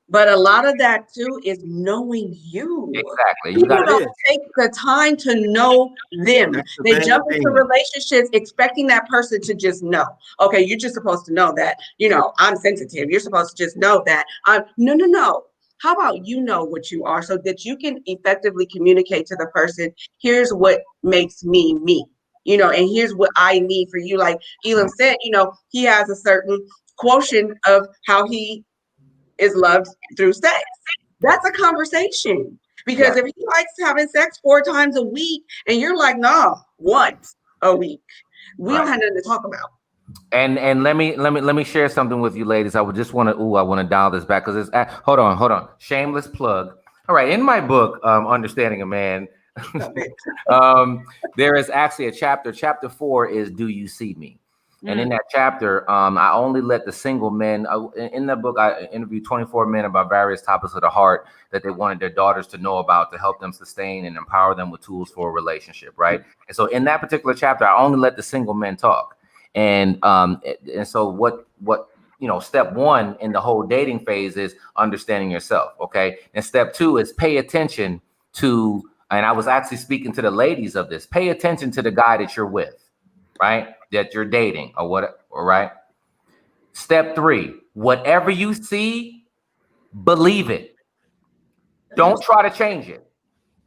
But a lot of that too is knowing you. Exactly. People don't take the time to know them. They jump into relationships expecting that person to just know. Okay, you're just supposed to know that, you know, I'm sensitive. You're supposed to just know that. No. How about you know what you are so that you can effectively communicate to the person, here's what makes me me, you know, and here's what I need for you. Like Elam said, you know, he has a certain quotient of how he is loved through sex. That's a conversation. Because if he likes having sex 4 times a week and you're like, no, once a week, we don't have nothing to talk about. And let me share something with you, ladies. I would just want to dial this back because it's hold on. Shameless plug. All right, in my book, Understanding a Man, there is actually a chapter. Chapter 4 is Do You See Me? And in that chapter, I only let the single men. In that book, I interviewed 24 men about various topics of the heart that they wanted their daughters to know about to help them sustain and empower them with tools for a relationship, right? And so in that particular chapter, I only let the single men talk. And so what you know, step 1 in the whole dating phase is understanding yourself, okay? And step 2 is pay attention to, and I was actually speaking to the ladies of this, pay attention to the guy that you're with, right? That you're dating or what, all right? Step 3, whatever you see, believe it. Don't try to change it,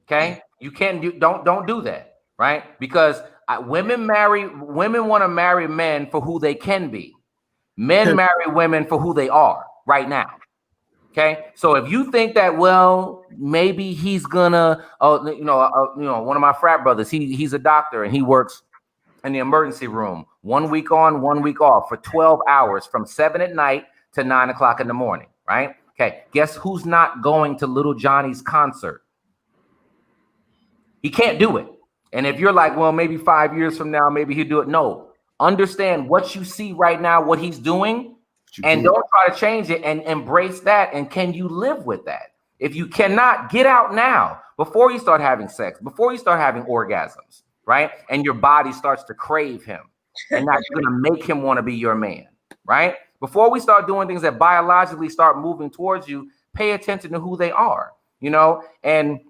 okay? You can't do, don't do that, right? Because women want to marry men for who they can be. Men marry women for who they are right now. Okay, so if you think that, well, maybe he's gonna, one of my frat brothers, he's a doctor and he works in the emergency room 1 week on, 1 week off for 12 hours from 7 at night to 9 o'clock in the morning, right? Okay, guess who's not going to Little Johnny's concert? He can't do it. And if you're like, well, maybe 5 years from now, maybe he'll do it. No, Understand what you see right now, what he's doing, and don't try to change it, and embrace that. And can you live with that? If you cannot, get out now before you start having sex, before you start having orgasms, right? And your body starts to crave him, and now you're going to make him want to be your man, right? Before we start doing things that biologically start moving towards you, pay attention to who they are, and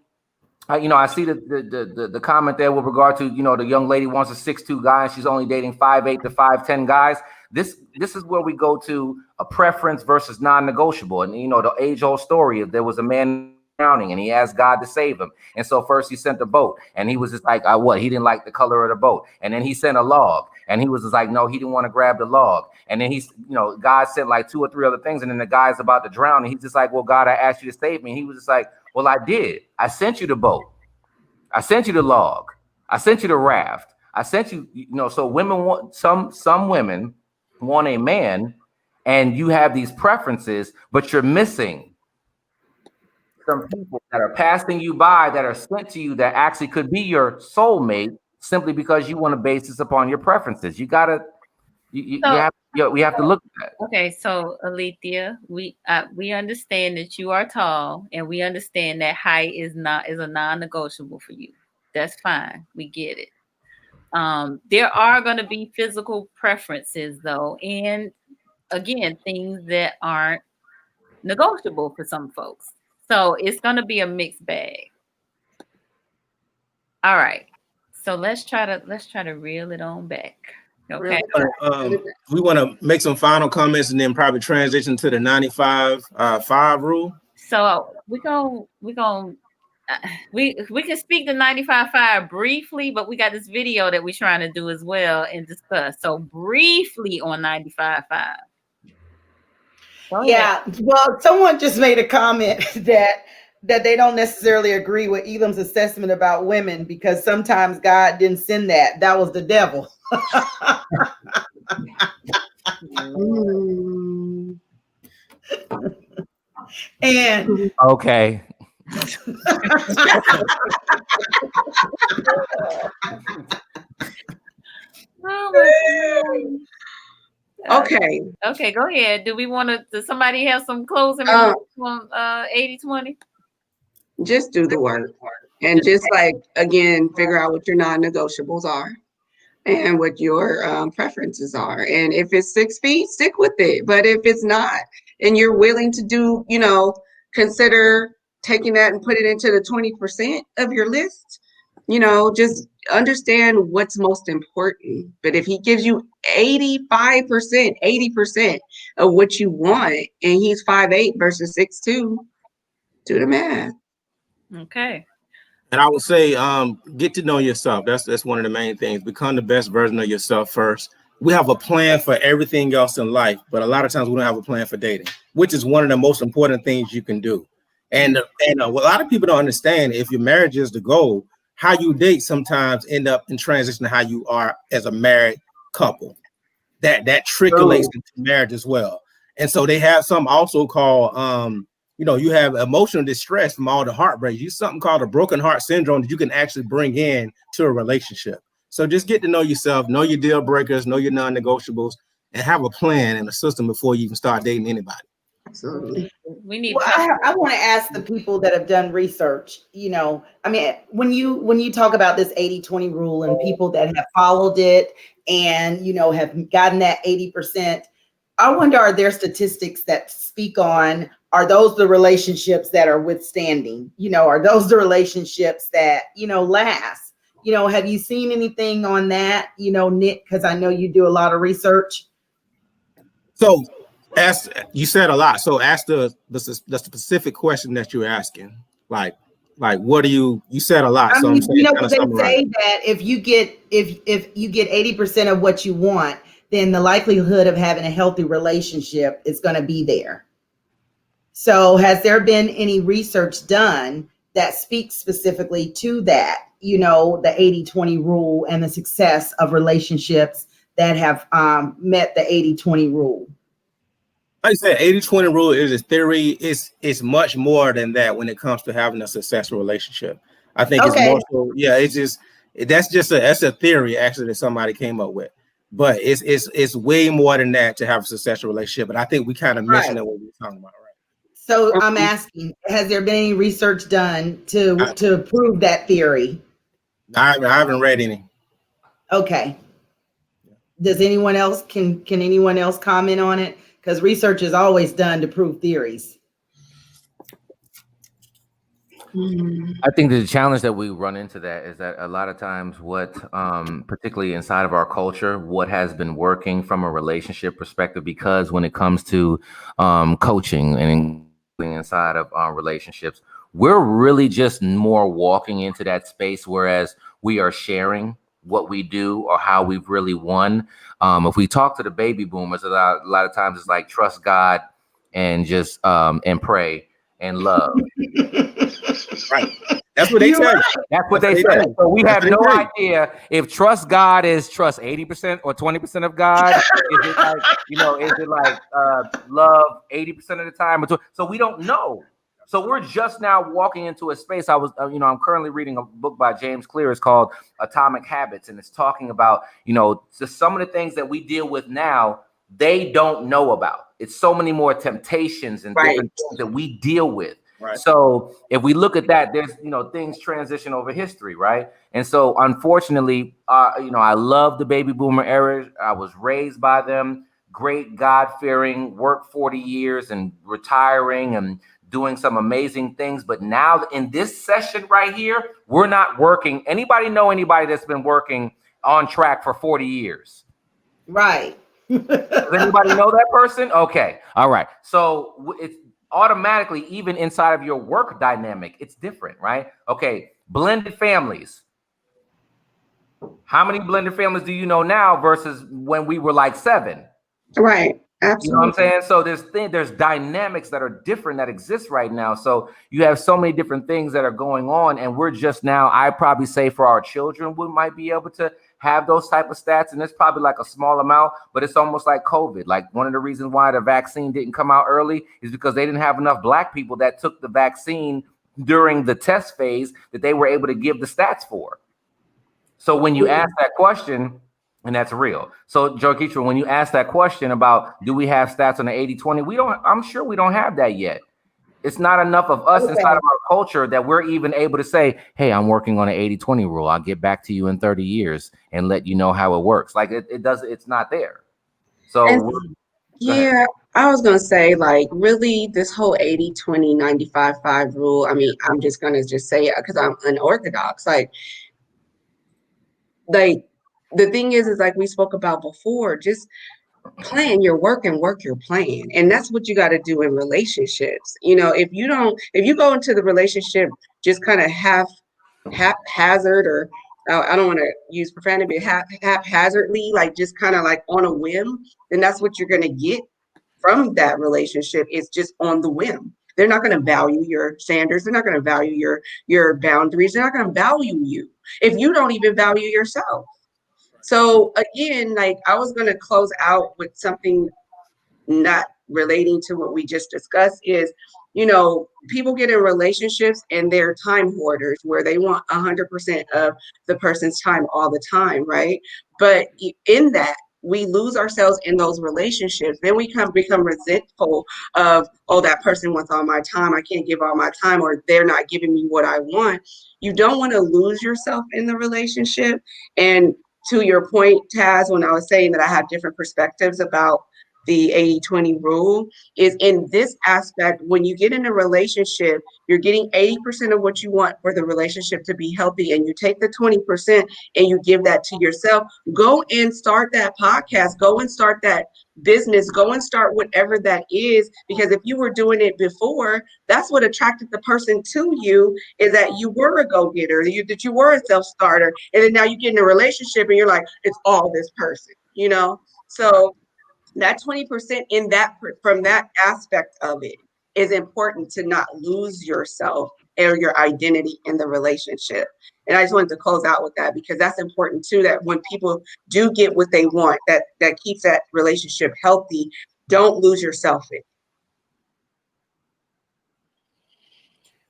I see the comment there with regard to, the young lady wants a 6'2" guy and she's only dating 5'8" to 5'10" guys. This is where we go to a preference versus non-negotiable. And, the age-old story of there was a man drowning and he asked God to save him. And so first he sent a boat and he was just like, he didn't like the color of the boat. And then he sent a log and he was just like, no, he didn't want to grab the log. And then God sent like 2 or 3 other things. And then the guy's about to drown. And he's just like, well, God, I asked you to save me. And he was just like, well, I did. I sent you the boat. I sent you the log. I sent you the raft. I sent you, so women want some women want a man, and you have these preferences, but you're missing some people that are passing you by, that are sent to you, that actually could be your soulmate, simply because you want to base this upon your preferences. You gotta, we have to look at that. Okay, so Alethea, we understand that you are tall, and we understand that height is a non-negotiable for you. That's fine. We get it. There are going to be physical preferences, though, and again, things that aren't negotiable for some folks. So it's going to be a mixed bag. All right. So let's try to reel it on back. Okay. We want to make some final comments and then probably transition to the 95-5 rule. So we can speak the 95-5 briefly, but we got this video that we're trying to do as well and discuss. So briefly on 95-5. Yeah. Well, someone just made a comment that they don't necessarily agree with Elam's assessment about women, because sometimes God didn't send that. That was the devil. And okay. Okay, go ahead. Does somebody have some closing remarks on 80-20? Just do the work, and just again, figure out what your non-negotiables are and what your preferences are. And if it's 6 feet, stick with it. But if it's not, and you're willing to do, consider taking that and put it into the 20% of your list, just understand what's most important. But if he gives you 85%, 80% of what you want, and he's 5'8" versus 6'2", do the math. Okay. And I would say, get to know yourself. That's one of the main things. Become the best version of yourself first. We have a plan for everything else in life, but a lot of times we don't have a plan for dating, which is one of the most important things you can do. And a lot of people don't understand, if your marriage is the goal, how you date sometimes end up in transition to how you are as a married couple. That trickles into marriage as well. And so they have some also called, you have emotional distress from all the heartbreaks. You something called a broken heart syndrome that you can actually bring in to a relationship. So just get to know yourself, know your deal breakers, know your non-negotiables, and have a plan and a system before you even start dating anybody. Absolutely. I want to ask the people that have done research, when you talk about this 80-20 rule and people that have followed it and, have gotten that 80%, I wonder, are there statistics that speak on, are those the relationships that are withstanding? Are those the relationships that, last? Have you seen anything on that, Nick? Because I know you do a lot of research. So you said a lot. So ask the specific question that you're asking. Like what do you said a lot. So I'm saying, they say that if you get 80% of what you want, then the likelihood of having a healthy relationship is going to be there. So has there been any research done that speaks specifically to that, the 80-20 rule and the success of relationships that have met the 80-20 rule? Like I said, 80-20 rule is a theory. It's much more than that when it comes to having a successful relationship. I think it's more so, that's a theory actually that somebody came up with. but it's way more than that to have a successful relationship. But I think we kind of mentioned that what we were talking about, right? So I'm asking, has there been any research done to prove that theory? I haven't read any. Okay. Does anyone else can anyone else comment on it? Because research is always done to prove theories. I think the challenge that we run into that is that a lot of times what, particularly inside of our culture, what has been working from a relationship perspective, because when it comes to coaching and inside of relationships, we're really just more walking into that space, whereas we are sharing what we do or how we've really won. If we talk to the baby boomers, a lot of times it's like trust God and just and pray and love. Right. That's what they tell you. That's what they say. So we have no idea if trust God is trust 80% or 20% of God. Is it like, is it like love 80% of the time? So we don't know. So we're just now walking into a space. I'm currently reading a book by James Clear. It's called Atomic Habits. And it's talking about, just some of the things that we deal with now, they don't know about. It's so many more temptations and different things that we deal with. Right. So if we look at that, there's, things transition over history, right? And so unfortunately, I love the baby boomer era. I was raised by them, great God-fearing, worked 40 years and retiring and doing some amazing things. But now in this session right here, we're not working. Anybody know anybody that's been working on track for 40 years? Right. Does anybody know that person? Okay. All right. So it's automatically, even inside of your work dynamic, it's different, right? Okay. Blended families. How many blended families do you know now versus when we were like 7? Right. Absolutely. You know what I'm saying? So there's dynamics that are different that exist right now. So you have so many different things that are going on, and we're just now, I probably say for our children, we might be able to have those type of stats, and it's probably like a small amount, but it's almost like COVID. Like one of the reasons why the vaccine didn't come out early is because they didn't have enough Black people that took the vaccine during the test phase that they were able to give the stats for. So when you ask that question, and that's real. So Joe Keetra, when you ask that question about do we have stats on the 80-20, I'm sure we don't have that yet. It's not enough of us inside of our culture that we're even able to say, hey, I'm working on an 80-20 rule. I'll get back to you in 30 years and let you know how it works. Like it's not there. So yeah, I was going to say, like, really, this whole 80-20, 95-5 rule, I mean, I'm just going to just say it because I'm unorthodox. Like, the thing is like we spoke about before, just plan your work and work your plan. And that's what you got to do in relationships. If you go into the relationship just kind of haphazard, or I don't want to use profanity, but haphazardly, like just kind of like on a whim, then that's what you're going to get from that relationship. Is just on the whim. They're not going to value your standards. They're not going to value your boundaries. They're not going to value you if you don't even value yourself. So again, like I was going to close out with something not relating to what we just discussed is, people get in relationships and they're time hoarders where they want 100% of the person's time all the time, right? But in that, we lose ourselves in those relationships. Then we become resentful of, oh, that person wants all my time. I can't give all my time, or they're not giving me what I want. You don't want to lose yourself in the relationship. And to your point, Taz, when I was saying that I have different perspectives about the 80-20 rule, is in this aspect, when you get in a relationship, you're getting 80% of what you want for the relationship to be healthy, and you take the 20% and you give that to yourself. Go and start that podcast, go and start that business, go and start whatever that is, because if you were doing it before, that's what attracted the person to you, is that you were a go-getter, that you were a self-starter, and then now you get in a relationship and you're like, it's all this person, so that 20% in that, from that aspect of it, is important to not lose yourself or your identity in the relationship. And I just wanted to close out with that, because that's important too, that when people do get what they want, that keeps that relationship healthy. Don't lose yourself in it.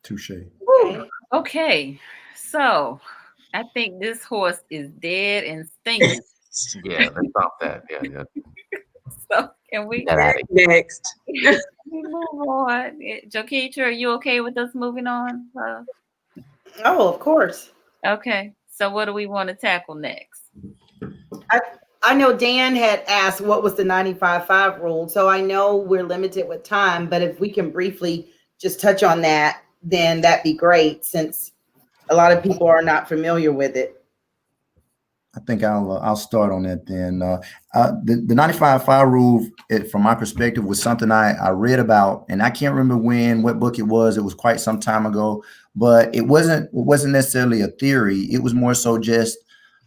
Touche. Okay. So I think this horse is dead and stinking. Yeah, let's stop that. Yeah. So can we Get out of Next. move on? Jokitra, are you okay with us moving on? Oh, of course. Okay. So what do we want to tackle next? I know Dan had asked what was the 95-5 rule. So I know we're limited with time, but if we can briefly just touch on that, then that'd be great since a lot of people are not familiar with it. I think I'll start on that then. The 95-5 rule, from my perspective, was something I read about, and I can't remember what book it was. It was quite some time ago, but it wasn't necessarily a theory. It was more so just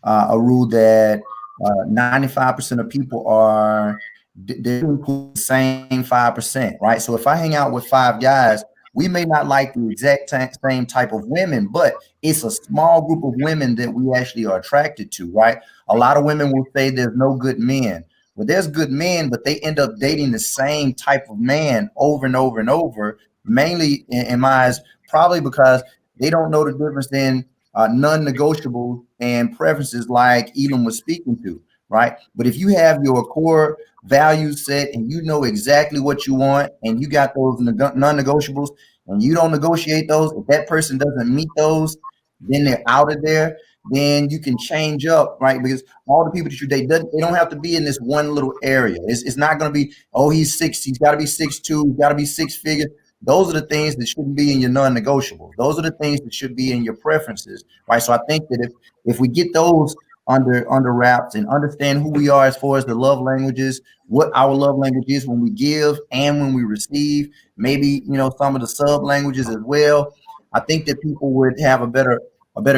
a rule that 95% of people are the same 5%, right? So if I hang out with 5 guys, we may not like the exact same type of women, but it's a small group of women that we actually are attracted to, right? A lot of women will say there's no good men. Well, there's good men, but they end up dating the same type of man over and over and over, mainly in my eyes, probably because they don't know the difference in non-negotiable and preferences like Elam was speaking to, right? But if you have your core value set and you know exactly what you want and you got those non-negotiables and you don't negotiate those, if that person doesn't meet those, then they're out of there. Then you can change up, right? Because all the people that you date, they don't have to be in this one little area. It's not going to be, oh, he's got to be 6'2", he's got to be 6 figures. Those are the things that shouldn't be in your non-negotiables. Those are the things that should be in your preferences, right? So I think that if we get those under wraps and understand who we are as far as the love languages, what our love language is when we give and when we receive, maybe some of the sub languages as well, I think that people would have a better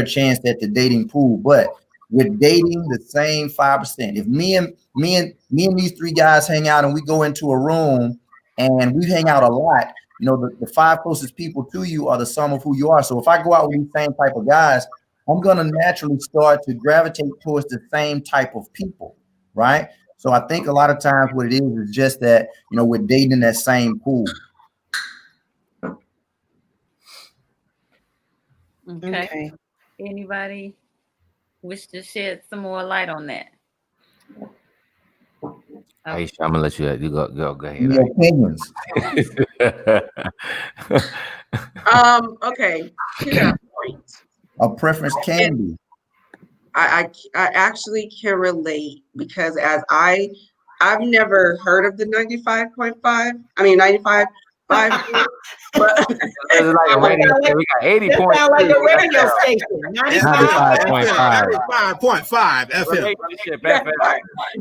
chance at the dating pool. But with dating the same 5%, if me and these 3 guys hang out and we go into a room and we hang out a lot, the 5 closest people to you are the sum of who you are. So if I go out with these same type of guys, I'm going to naturally start to gravitate towards the same type of people, right? So I think a lot of times what it is just that, we're dating that same pool. Okay. Anybody wish to shed some more light on that? Ayesha, I'm gonna let you go ahead. Your opinions. Okay. To that point. A preference can be. I actually can relate because I've never heard of the 95.5. I mean 95.5. But it's like a radio. We got 80 points. Sound like a radio station. 95.5 FM.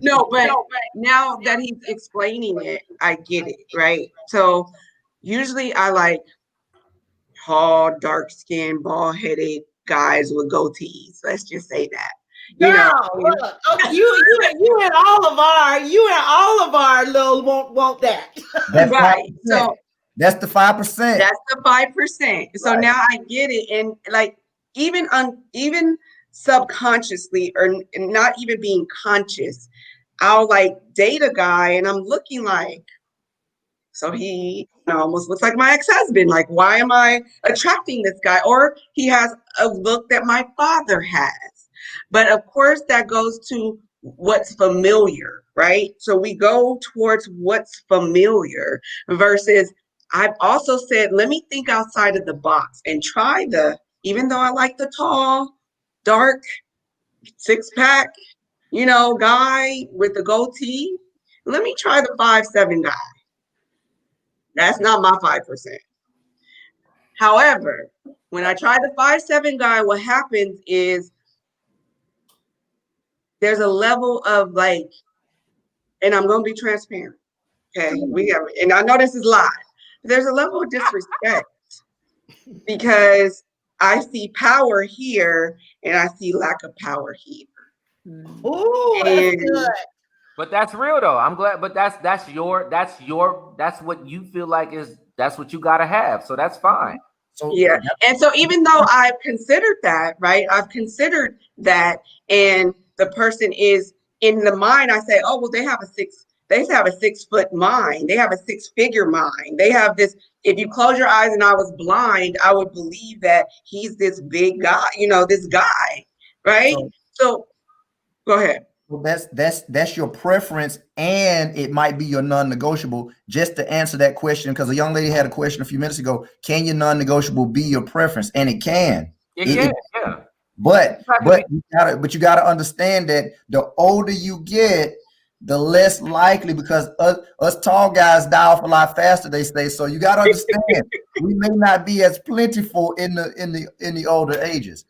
No, but now that he's explaining it, I get it, right? So usually I like tall, dark-skinned, bald-headed guys with goatees. Let's just say that. Look, you and all of our little won't that. That's right. 5%. So that's the 5%. That's the 5%. So right. Now I get it, and like even subconsciously or not even being conscious, I'll like date a guy, and I'm looking like, so he almost looks like my ex-husband. Like, why am I attracting this guy? Or he has a look that my father has. But of course, that goes to what's familiar, right? So we go towards what's familiar versus I've also said, let me think outside of the box and try even though I like the tall, dark, 6-pack, guy with the goatee, let me try the 5'7" guy. That's not my 5%. However, when I try the 5'7" guy, what happens is there's a level of like, and I'm going to be transparent. Okay. And I know this is live. There's a level of disrespect because I see power here and I see lack of power here. Ooh, that's good. But that's real though. I'm glad. But that's what you feel like that's what you gotta have. So that's fine. So yeah. And so even though I've considered that, right? I've considered that, and the person is in the mind, I say, oh, well, they have a 6-foot mind. They have a 6-figure mind. They have this. If you close your eyes and I was blind, I would believe that he's this big guy, this guy, right? So go ahead. Well, that's your preference, and it might be your non-negotiable. Just to answer that question, because a young lady had a question a few minutes ago. Can your non-negotiable be your preference? And it can. It can, yeah. But you gotta understand that the older you get, the less likely, because us tall guys die off a lot faster, they say. So you gotta understand we may not be as plentiful in the older ages,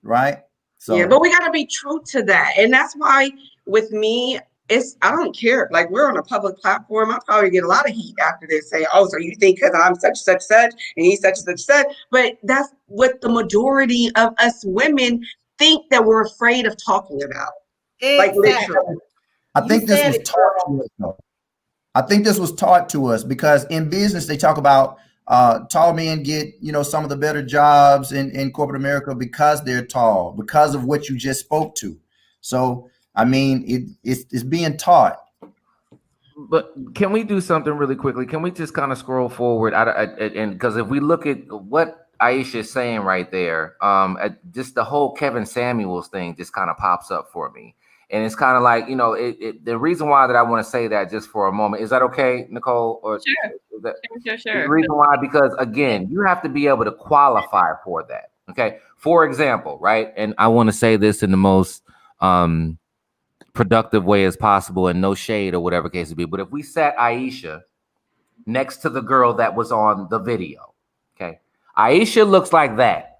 right? So yeah, but we got to be true to that, and that's why with me, I don't care. Like, we're on a public platform. I'll probably get a lot of heat after this, saying, "Oh, so you think because I'm such and he's such such?" But that's what the majority of us women think that we're afraid of talking about. Like, literally. I think this was taught to us, though. I think this was taught to us because in business they talk about tall men get, some of the better jobs in corporate America because they're tall, because of what you just spoke to. So I mean, it's being taught. But can we do something really quickly? Can we just kind of scroll forward? And because if we look at what Ayesha is saying right there, just the whole Kevin Samuels thing just kind of pops up for me. And it's kind of like, the reason why that I want to say that just for a moment, is that okay, Nicole? Or Sure. The reason why, because again, you have to be able to qualify for that. Okay. For example, right? And I want to say this in the most productive way as possible and no shade or whatever case it be. But if we sat Ayesha next to the girl that was on the video, okay, Ayesha looks like that.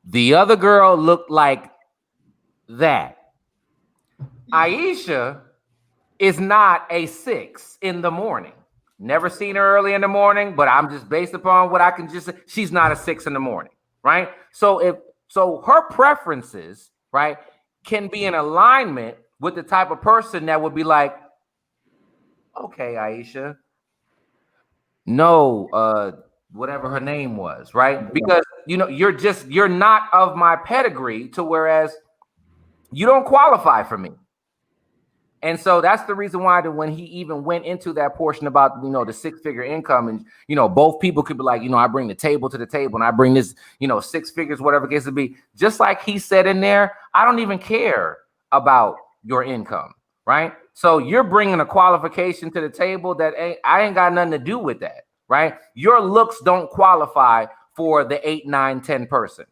The other girl looked like that. Ayesha is not a 6 in the morning. Never seen her early in the morning, but I'm just based upon what I can just say. She's not a 6 in the morning, right? So her preferences, right, can be in alignment with the type of person that would be like, okay, Ayesha, no, whatever her name was, right? Because you're not of my pedigree, to whereas you don't qualify for me. And so that's the reason why that when he even went into that portion about, the 6-figure income, and, both people could be like, I bring the table to the table and I bring this, 6 figures, whatever case it be. Just like he said in there, I don't even care about your income, right? So you're bringing a qualification to the table that I ain't got nothing to do with that, right? Your looks don't qualify for the 8, 9, 10 person.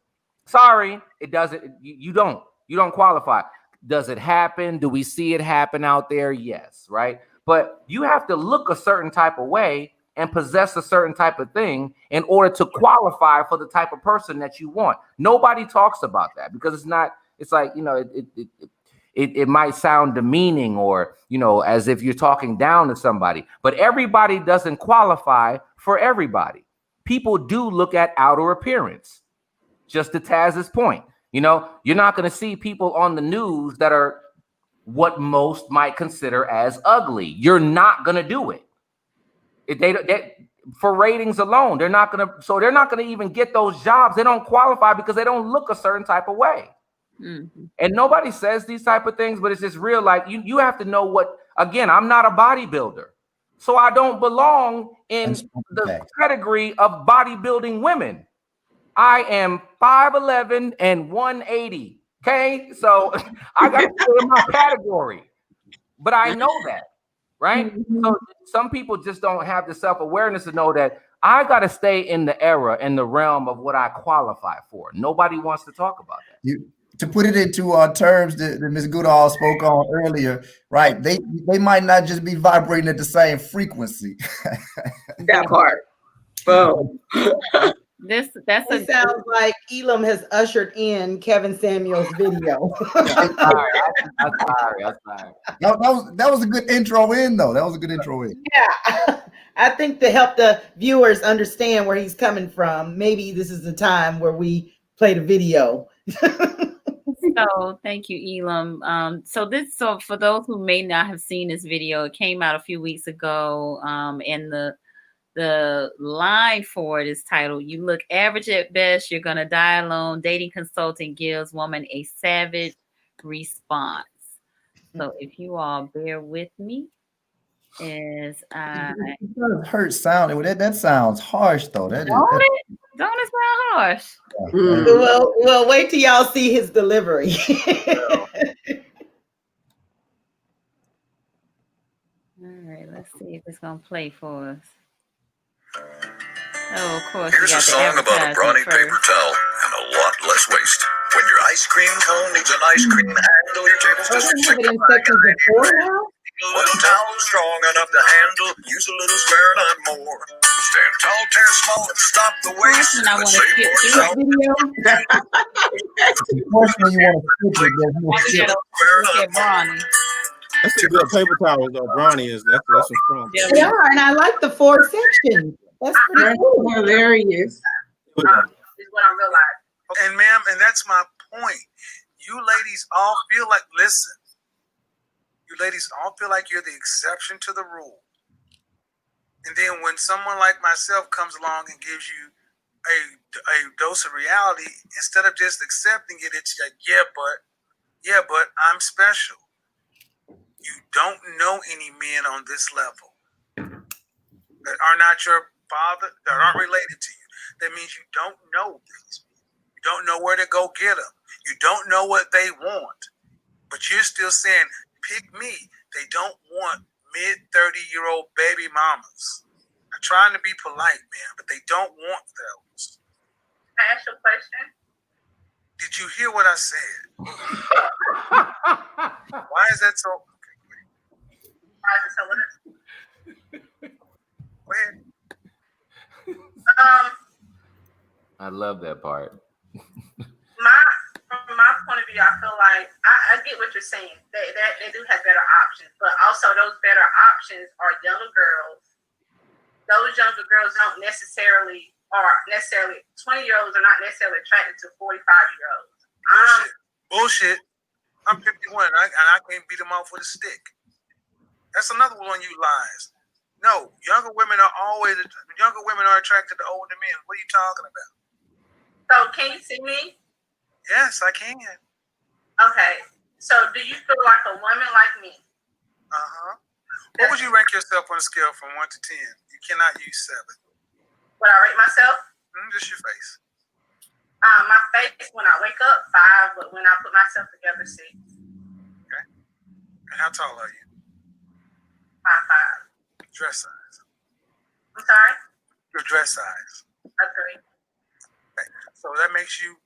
Sorry, it doesn't. You don't qualify. Does it happen? Do we see it happen out there? Yes, right? But you have to look a certain type of way and possess a certain type of thing in order to qualify for the type of person that you want. Nobody talks about that because it's like, it might sound demeaning or, as if you're talking down to somebody, but everybody doesn't qualify for everybody. People do look at outer appearance, just to Taz's point. You're not going to see people on the news that are what most might consider as ugly. You're not going to do it. For ratings alone, they're not going to even get those jobs. They don't qualify because they don't look a certain type of way. Mm-hmm. And nobody says these type of things, but it's just real. Like you have to know again, I'm not a bodybuilder, so I don't belong in the category of bodybuilding women. I am 5'11" and 180. Okay, so I got to stay in my category, but I know that, right? Mm-hmm. So some people just don't have the self-awareness to know that I got to stay in the era and the realm of what I qualify for. Nobody wants to talk about that. To put it into terms that Ms. Goodall spoke on earlier, right? They might not just be vibrating at the same frequency. That part. Boom. It sounds like Elam has ushered in Kevin Samuels' video. I'm sorry. That was a good intro in, though. That was a good intro in. Yeah. I think to help the viewers understand where he's coming from, maybe this is the time where we play the video. So thank you, Elam. So for those who may not have seen this video, it came out a few weeks ago, and the line for it is titled, "You look average at best, you're gonna die alone. Dating consultant gives woman a savage response." So if you all bear with me as I hurt sound. That sounds harsh though. Don't it sound harsh? Well, wait till y'all see his delivery. right, let's see if it's gonna play for us. Oh, of course. Here's a song about a brawny paper towel and a lot less waste. When your ice cream cone needs an ice cream handle, your table's Oh, just they have it in sections of 4 now? a little towel strong enough to handle. Use a little square, not more. Stand tall, tear small, and stop the waste. And I want to Save skip more through soap. Video. Unfortunately, you want to skip it. There's no I skip. gotta look at Bronny. That's a good paper towel though. Brownie is that's some strong. Yeah, They are, and I like the 4 sections. That's pretty That's cool. hilarious. Is what I'm realizing. And ma'am, and that's my point. You ladies all feel like, listen, you ladies all feel like you're the exception to the rule. And then when someone like myself comes along and gives you a dose of reality, instead of just accepting it, it's like, yeah, but I'm special. You don't know any men on this level that are not your father, that aren't related to you. That means you don't know these men. You don't know where to go get them. You don't know what they want. But you're still saying, pick me. They don't want mid-30-year-old baby mamas. I'm trying to be polite, man, but they don't want those. Can I ask you a question? Did you hear what I said? Why is that so? Why is it so little? Go ahead. I love that part. From my point of view, I feel like I get what you're saying. They do have better options, but also those better options are younger girls. Those younger girls don't necessarily 20-year-olds are not necessarily attracted to 45-year-olds. Bullshit. I'm 51 and I can't beat them off with a stick. That's another one of you lies. No, younger women are attracted to older men. What are you talking about? So can you see me? Yes, I can. Okay. So do you feel like a woman like me? Uh-huh. What would you rank yourself on a scale from 1 to 10? You cannot use 7. Would I rate myself? Just your face. My face when I wake up 5, but when I put myself together 6. Okay. And how tall are you? 5'5". Dress size. I'm sorry? Your dress size. Agree. Okay. So that makes you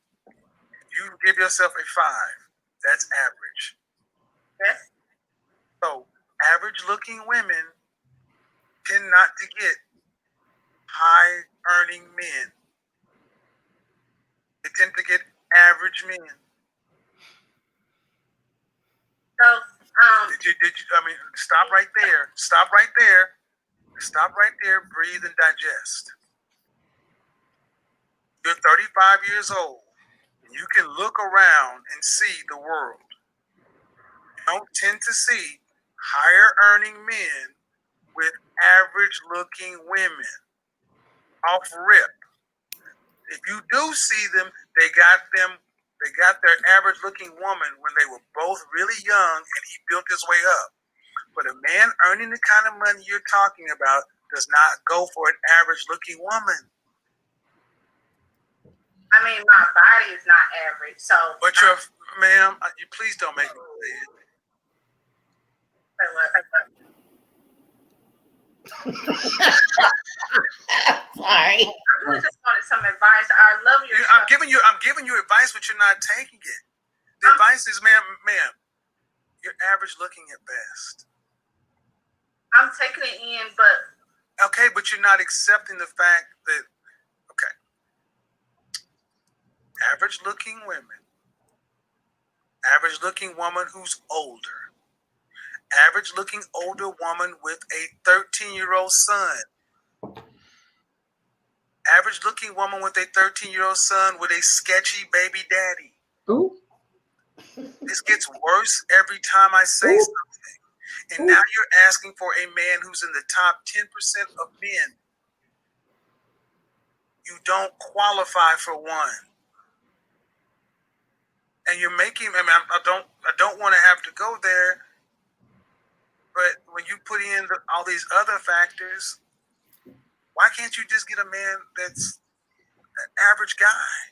give yourself a 5. That's average. Yes. So average looking women tend not to get high earning men. They tend to get average men. So Did you stop right there. Stop right there. Stop right there. Breathe and digest. You're 35 years old. And you can look around and see the world. You don't tend to see higher earning men with average looking women. Off rip. If you do see them, they got their average looking woman when they were both really young and he built his way up. But a man earning the kind of money you're talking about does not go for an average looking woman. I mean, my body is not average, so. But ma'am, you please don't make me say it. Sorry. I just wanted some advice. I love your. I'm giving you advice, but you're not taking it. The advice is, ma'am, you're average looking at best. I'm taking it in, but. Okay, but you're not accepting the fact that, okay, average looking women, average looking woman who's older, average looking older woman with a 13-year-old son, average looking woman with a 13-year-old son with a sketchy baby daddy. Ooh. This gets worse every time I say something. And now you're asking for a man who's in the top 10% of men. You don't qualify for one. And you're making, I don't want to have to go there, but when you put in all these other factors, why can't you just get a man that's an average guy?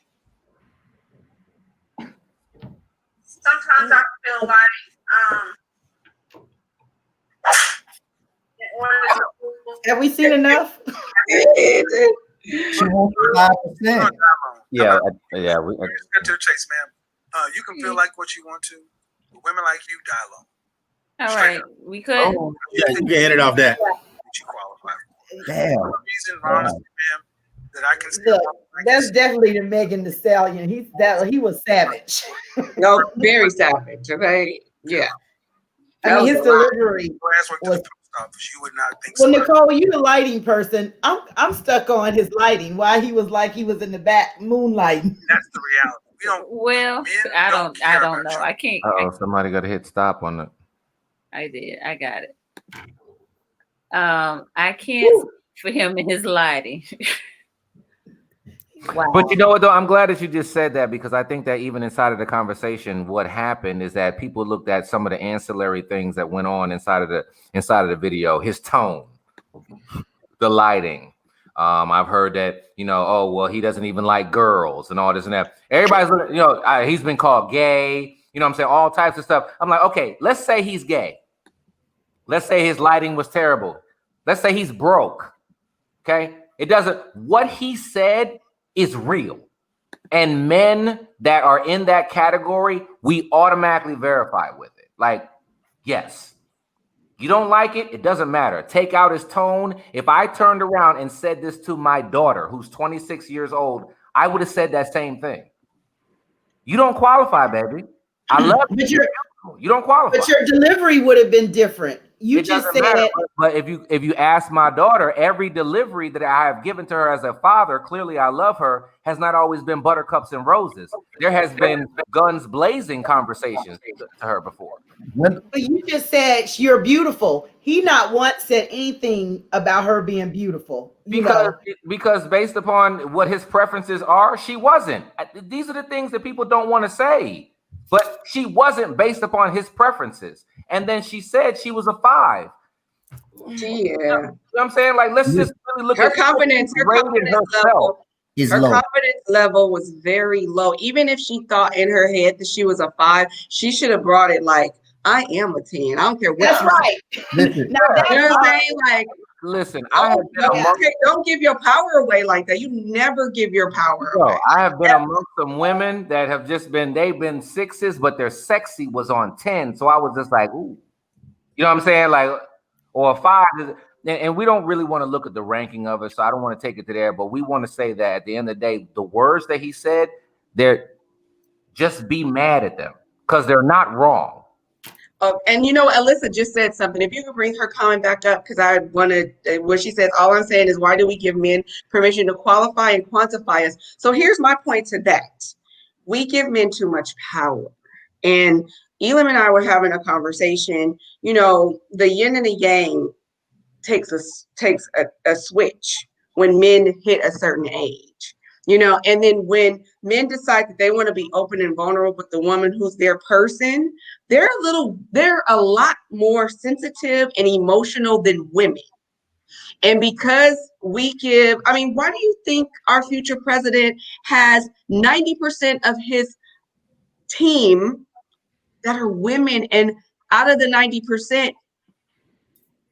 Sometimes I feel like Have we seen enough? She wants 5%. Yeah, Let's get to the chase, ma'am. You can feel like what you want to, but women like you die alone. All right, we could. Oh, yeah, you can edit off that. You qualify. Damn. The reason, honestly, ma'am, that I can Look, that's definitely the Megan Thee Stallion. He was savage. No, very savage. Okay, yeah. I mean, his delivery was. You would not think Well, so. Nicole, you the lighting person. I'm stuck on his lighting. Why he was like he was in the back moonlighting. That's the reality. We don't. Well, I don't know. I can't. Somebody got to hit stop on it. I did. I got it. I can't speak for him and his lighting. Wow. But you know what, though? I'm glad that you just said that, because I think that even inside of the conversation, what happened is that people looked at some of the ancillary things that went on inside of the video, his tone, the lighting. I've heard that, oh, well, he doesn't even like girls and all this and that. Everybody's looking, he's been called gay, what I'm saying, all types of stuff. I'm like, okay, let's say he's gay. Let's say his lighting was terrible. Let's say he's broke. Okay. What he said is real. And men that are in that category, we automatically verify with it. Like, yes, you don't like it, it doesn't matter. Take out his tone. If I turned around and said this to my daughter, who's 26 years old, I would have said that same thing. You don't qualify, baby. I love you. You don't qualify. But your delivery would have been different. You just said. Matter, but if you ask my daughter, every delivery that I have given to her as a father, clearly I love her, has not always been buttercups and roses. There has been guns blazing conversations to her before. But you just said you're beautiful. He not once said anything about her being beautiful. Because based upon what his preferences are, she wasn't. These are the things that people don't want to say. But she wasn't based upon his preferences. And then she said she was a 5. Yeah. You know what I'm saying? Like, let's just really look her at confidence. Her confidence level was very low. Even if she thought in her head that she was a 5, she should have brought it like, I am a 10. I don't care what. That's right. You know what I'm saying? Like, listen, don't give your power away like that. You never give your power away. I have been amongst some women that have just been, they've been 6s, but their sexy was on 10. So I was just like, ooh, you know what I'm saying? Like, or a 5. And we don't really want to look at the ranking of it. So I don't want to take it to there, but we want to say that at the end of the day, the words that he said, just be mad at them because they're not wrong. And Alyssa just said something. If you could bring her comment back up, because I wanted what she said. All I'm saying is, why do we give men permission to qualify and quantify us? So here's my point to that. We give men too much power. And Elam and I were having a conversation. The yin and the yang takes a switch when men hit a certain age. And then when men decide that they want to be open and vulnerable with the woman who's their person, they're a lot more sensitive and emotional than women. And because why do you think our future president has 90% of his team that are women? And out of the 90%,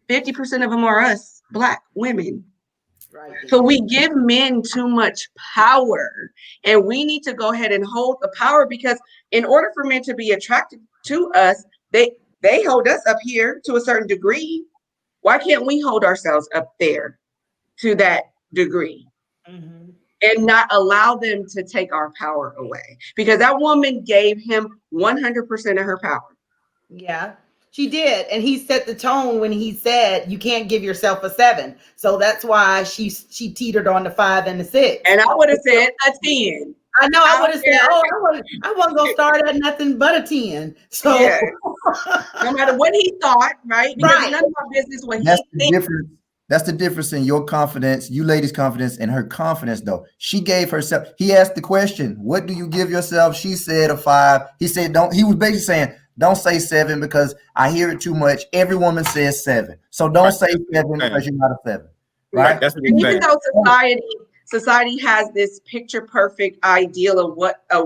50% of them are us, Black women. Right. So we give men too much power, and we need to go ahead and hold the power, because in order for men to be attracted to us, they hold us up here to a certain degree. Why can't we hold ourselves up there to that degree? Mm-hmm. And not allow them to take our power away? Because that woman gave him 100% of her power. Yeah. She did, and he set the tone when he said you can't give yourself a 7. So that's why she teetered on the 5 and the 6. And I would have said a 10. I know. I would have said, I wasn't gonna start at nothing but a 10. So yeah. No matter what he thought, right? Because none of our business what he thinks. That's the difference in your confidence, you ladies' confidence, and her confidence, though. She gave herself. He asked the question, "What do you give yourself?" She said a 5. He said, "Don't." He was basically saying, don't say 7 because I hear it too much. Every woman says 7. So don't say 7 because you're not a 7. Right? That's what even though society has this picture perfect ideal of what a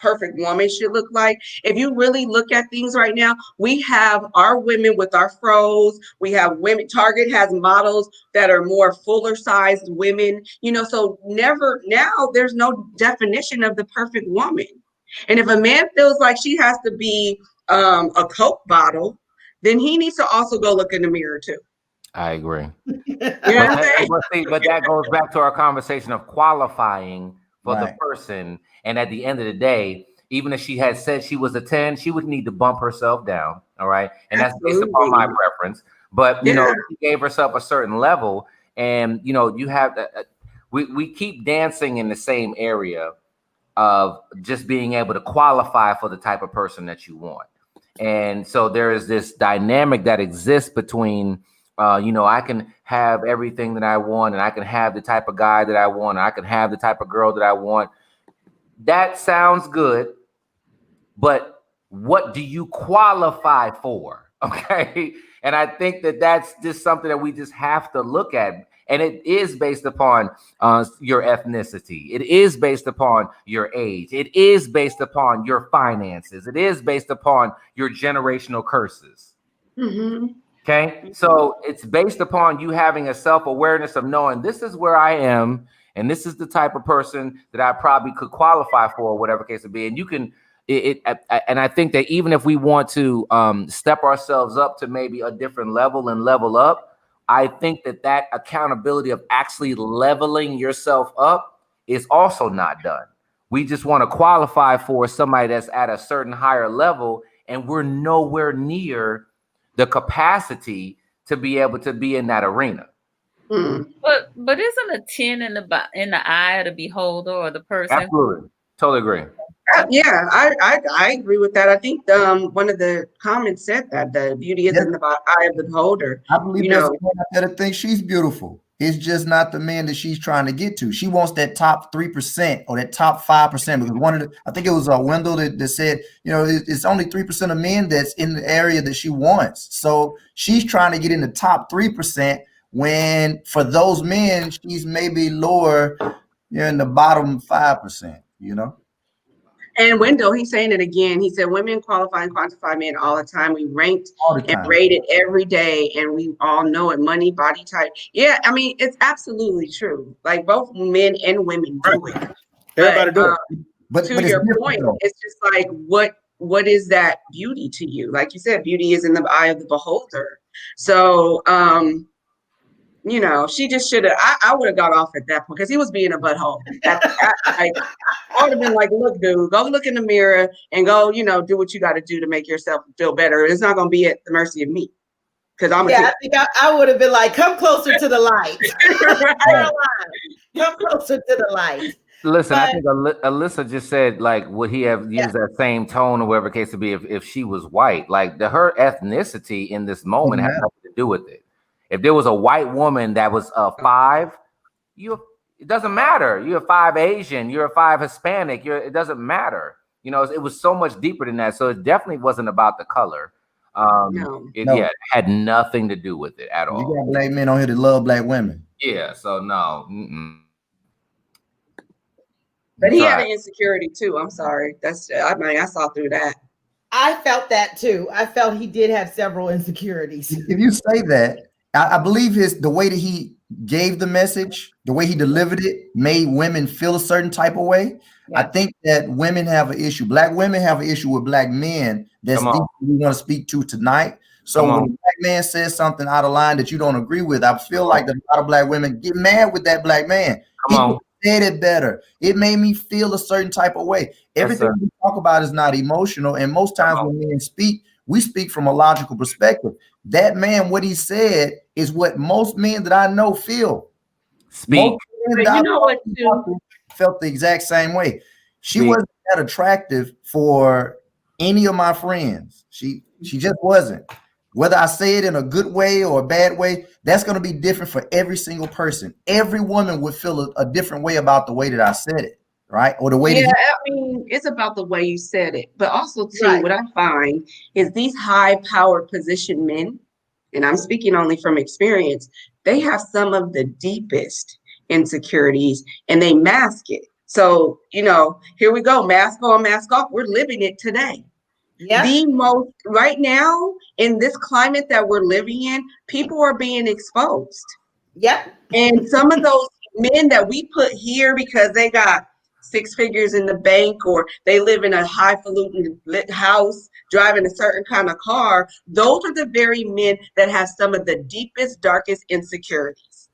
perfect woman should look like. If you really look at things right now, we have our women with our fros. We have women. Target has models that are more fuller sized women, so now there's no definition of the perfect woman. And if a man feels like she has to be a Coke bottle, then he needs to also go look in the mirror too. I agree. You know what I'm saying? But that goes back to our conversation of qualifying for the Right. person. And at the end of the day, even if she had said she was a 10, she would need to bump herself down. All right. And that's based upon my preference. But, she gave herself a certain level. And, you have we keep dancing in the same area of just being able to qualify for the type of person that you want. And so there is this dynamic that exists between I can have everything that I want, and I can have the type of guy that I want, and I can have the type of girl that I want. That sounds good, but what do you qualify for? Okay. And I think that that's just something that we just have to look at. And it is based upon your ethnicity. It is based upon your age. It is based upon your finances. It is based upon your generational curses. Mm-hmm. Okay, so it's based upon you having a self-awareness of knowing this is where I am, and this is the type of person that I probably could qualify for, whatever case it be. And you can, and I think that even if we want to step ourselves up to maybe a different level and level up, I think that accountability of actually leveling yourself up is also not done. We just want to qualify for somebody that's at a certain higher level, and we're nowhere near the capacity to be able to be in that arena. But isn't a 10 in the eye of the beholder or the person? Absolutely, totally agree. Yeah, I agree with that. I think one of the comments said that the beauty is in the eye of the beholder. I believe there's a woman out there that thinks she's beautiful. It's just not the man that she's trying to get to. She wants that top 3% or that top 5%, because I think it was Wendell that said, it's only 3% of men that's in the area that she wants. So she's trying to get in the top 3%, when for those men, she's maybe lower, in the bottom 5%, And Wendell, he's saying it again. He said, women qualify and quantify men all the time. We ranked and rated every day, and we all know it. Money, body type. Yeah, I mean, it's absolutely true. Like both men and women do it. Everybody do it. But to your point, it's just like, what is that beauty to you? Like you said, beauty is in the eye of the beholder. So, she just should have. I would have got off at that point because he was being a butthole. I would have been like, "Look, dude, go look in the mirror and go, do what you got to do to make yourself feel better. It's not going to be at the mercy of me." Because I think I would have been like, "Come closer to the light. Come closer to the light." Listen, I think Alyssa just said, like, would he have used that same tone or whatever case to be if she was white? Like, her ethnicity in this moment has nothing to do with it. If there was a white woman that was a 5, it doesn't matter. You're a 5 Asian, you're a 5 Hispanic, it doesn't matter. It was so much deeper than that. So it definitely wasn't about the color. It had nothing to do with it at all. You got black men on here that love black women. Yeah, so no. Mm-mm. But he had an insecurity too. I'm sorry. I saw through that. I felt that too. I felt he did have several insecurities. If you say that, I believe the way that he gave the message, the way he delivered it, made women feel a certain type of way. Yeah. I think that women have an issue. Black women have an issue with black men that's deep we want to speak to tonight. So when a black man says something out of line that you don't agree with, I feel like a lot of black women get mad with that black man. He said it better. It made me feel a certain type of way. Everything we talk about is not emotional. And most times when men speak, we speak from a logical perspective. That man, what he said is what most men that I know feel. Speak. Felt the exact same way. She wasn't that attractive for any of my friends. She just wasn't. Whether I say it in a good way or a bad way, that's going to be different for every single person. Every woman would feel a different way about the way that I said it, right? Or the way it's about the way you said it. But also, too, what I find is these high-powered position men, and I'm speaking only from experience, they have some of the deepest insecurities and they mask it. So, here we go. Mask on, mask off. We're living it today. Yeah. The most right now in this climate that we're living in, people are being exposed. Yep. And some of those men that we put here because they got 6 figures in the bank or they live in a highfalutin lit house, driving a certain kind of car, those are the very men that have some of the deepest, darkest insecurities.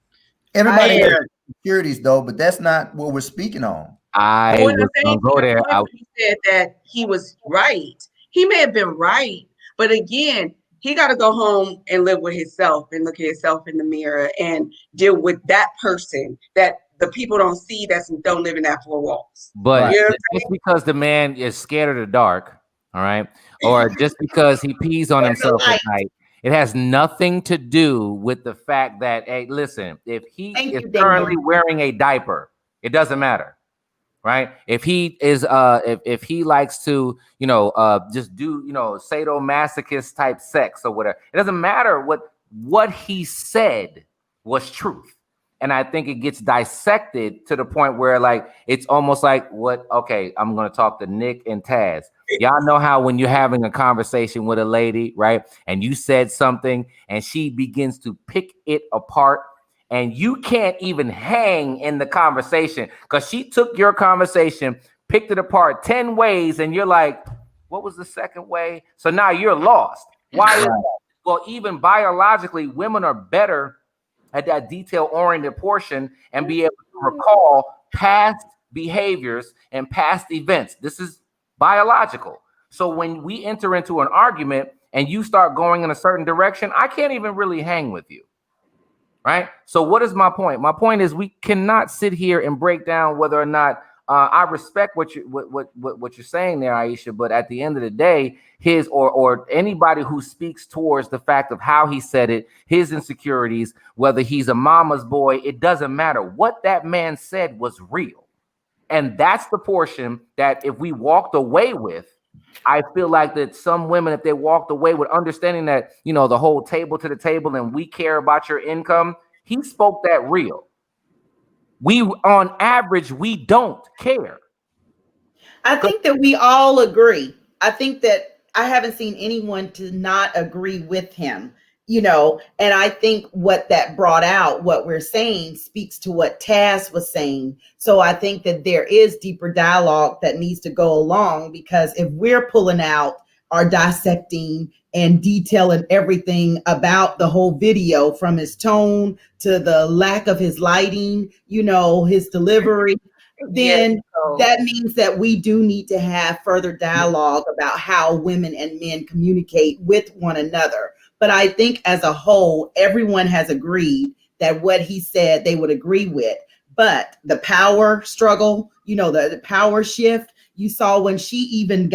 Everybody And- has insecurities though, but that's not what we're speaking on. I What I'm was saying, gonna go there. when he said that he was right. He may have been right, but again, he got to go home and live with himself and look at himself in the mirror and deal with that person that the people don't see, that don't live in that 4 walls. But You know what I'm just because the man is scared of the dark, all right, or just because he pees on himself at night, it has nothing to do with the fact that, hey, listen, if he is currently wearing a diaper, it doesn't matter. Right? If he is if he likes to, just do, sadomasochist type sex or whatever, it doesn't matter. What he said was truth. And I think it gets dissected to the point where like it's almost like okay, I'm gonna talk to Nick and Taz. Y'all know how when you're having a conversation with a lady, right? And you said something and she begins to pick it apart. And you can't even hang in the conversation because she took your conversation, picked it apart 10 ways, and you're like, what was the second way? So now you're lost. Why is that? Well, even biologically, women are better at that detail-oriented portion and be able to recall past behaviors and past events. This is biological. So when we enter into an argument and you start going in a certain direction, I can't even really hang with you. Right. So what is my point? My point is we cannot sit here and break down whether or not I respect what you're saying there, Ayesha. But at the end of the day, his or anybody who speaks towards the fact of how he said it, his insecurities, whether he's a mama's boy, it doesn't matter. What that man said was real. And that's the portion that if we walked away with, I feel like that some women, if they walked away with understanding that, the whole table to the table and we care about your income, he spoke that real. We, on average, we don't care. I think that we all agree. I think that I haven't seen anyone to not agree with him, and I think what that brought out, what we're saying, speaks to what Taz was saying. So I think that there is deeper dialogue that needs to go along, because if we're pulling out or dissecting and detailing everything about the whole video, from his tone to the lack of his lighting, his delivery, then that means that we do need to have further dialogue about how women and men communicate with one another. But I think as a whole, everyone has agreed that what he said they would agree with. But the power struggle, the power shift, you saw when she even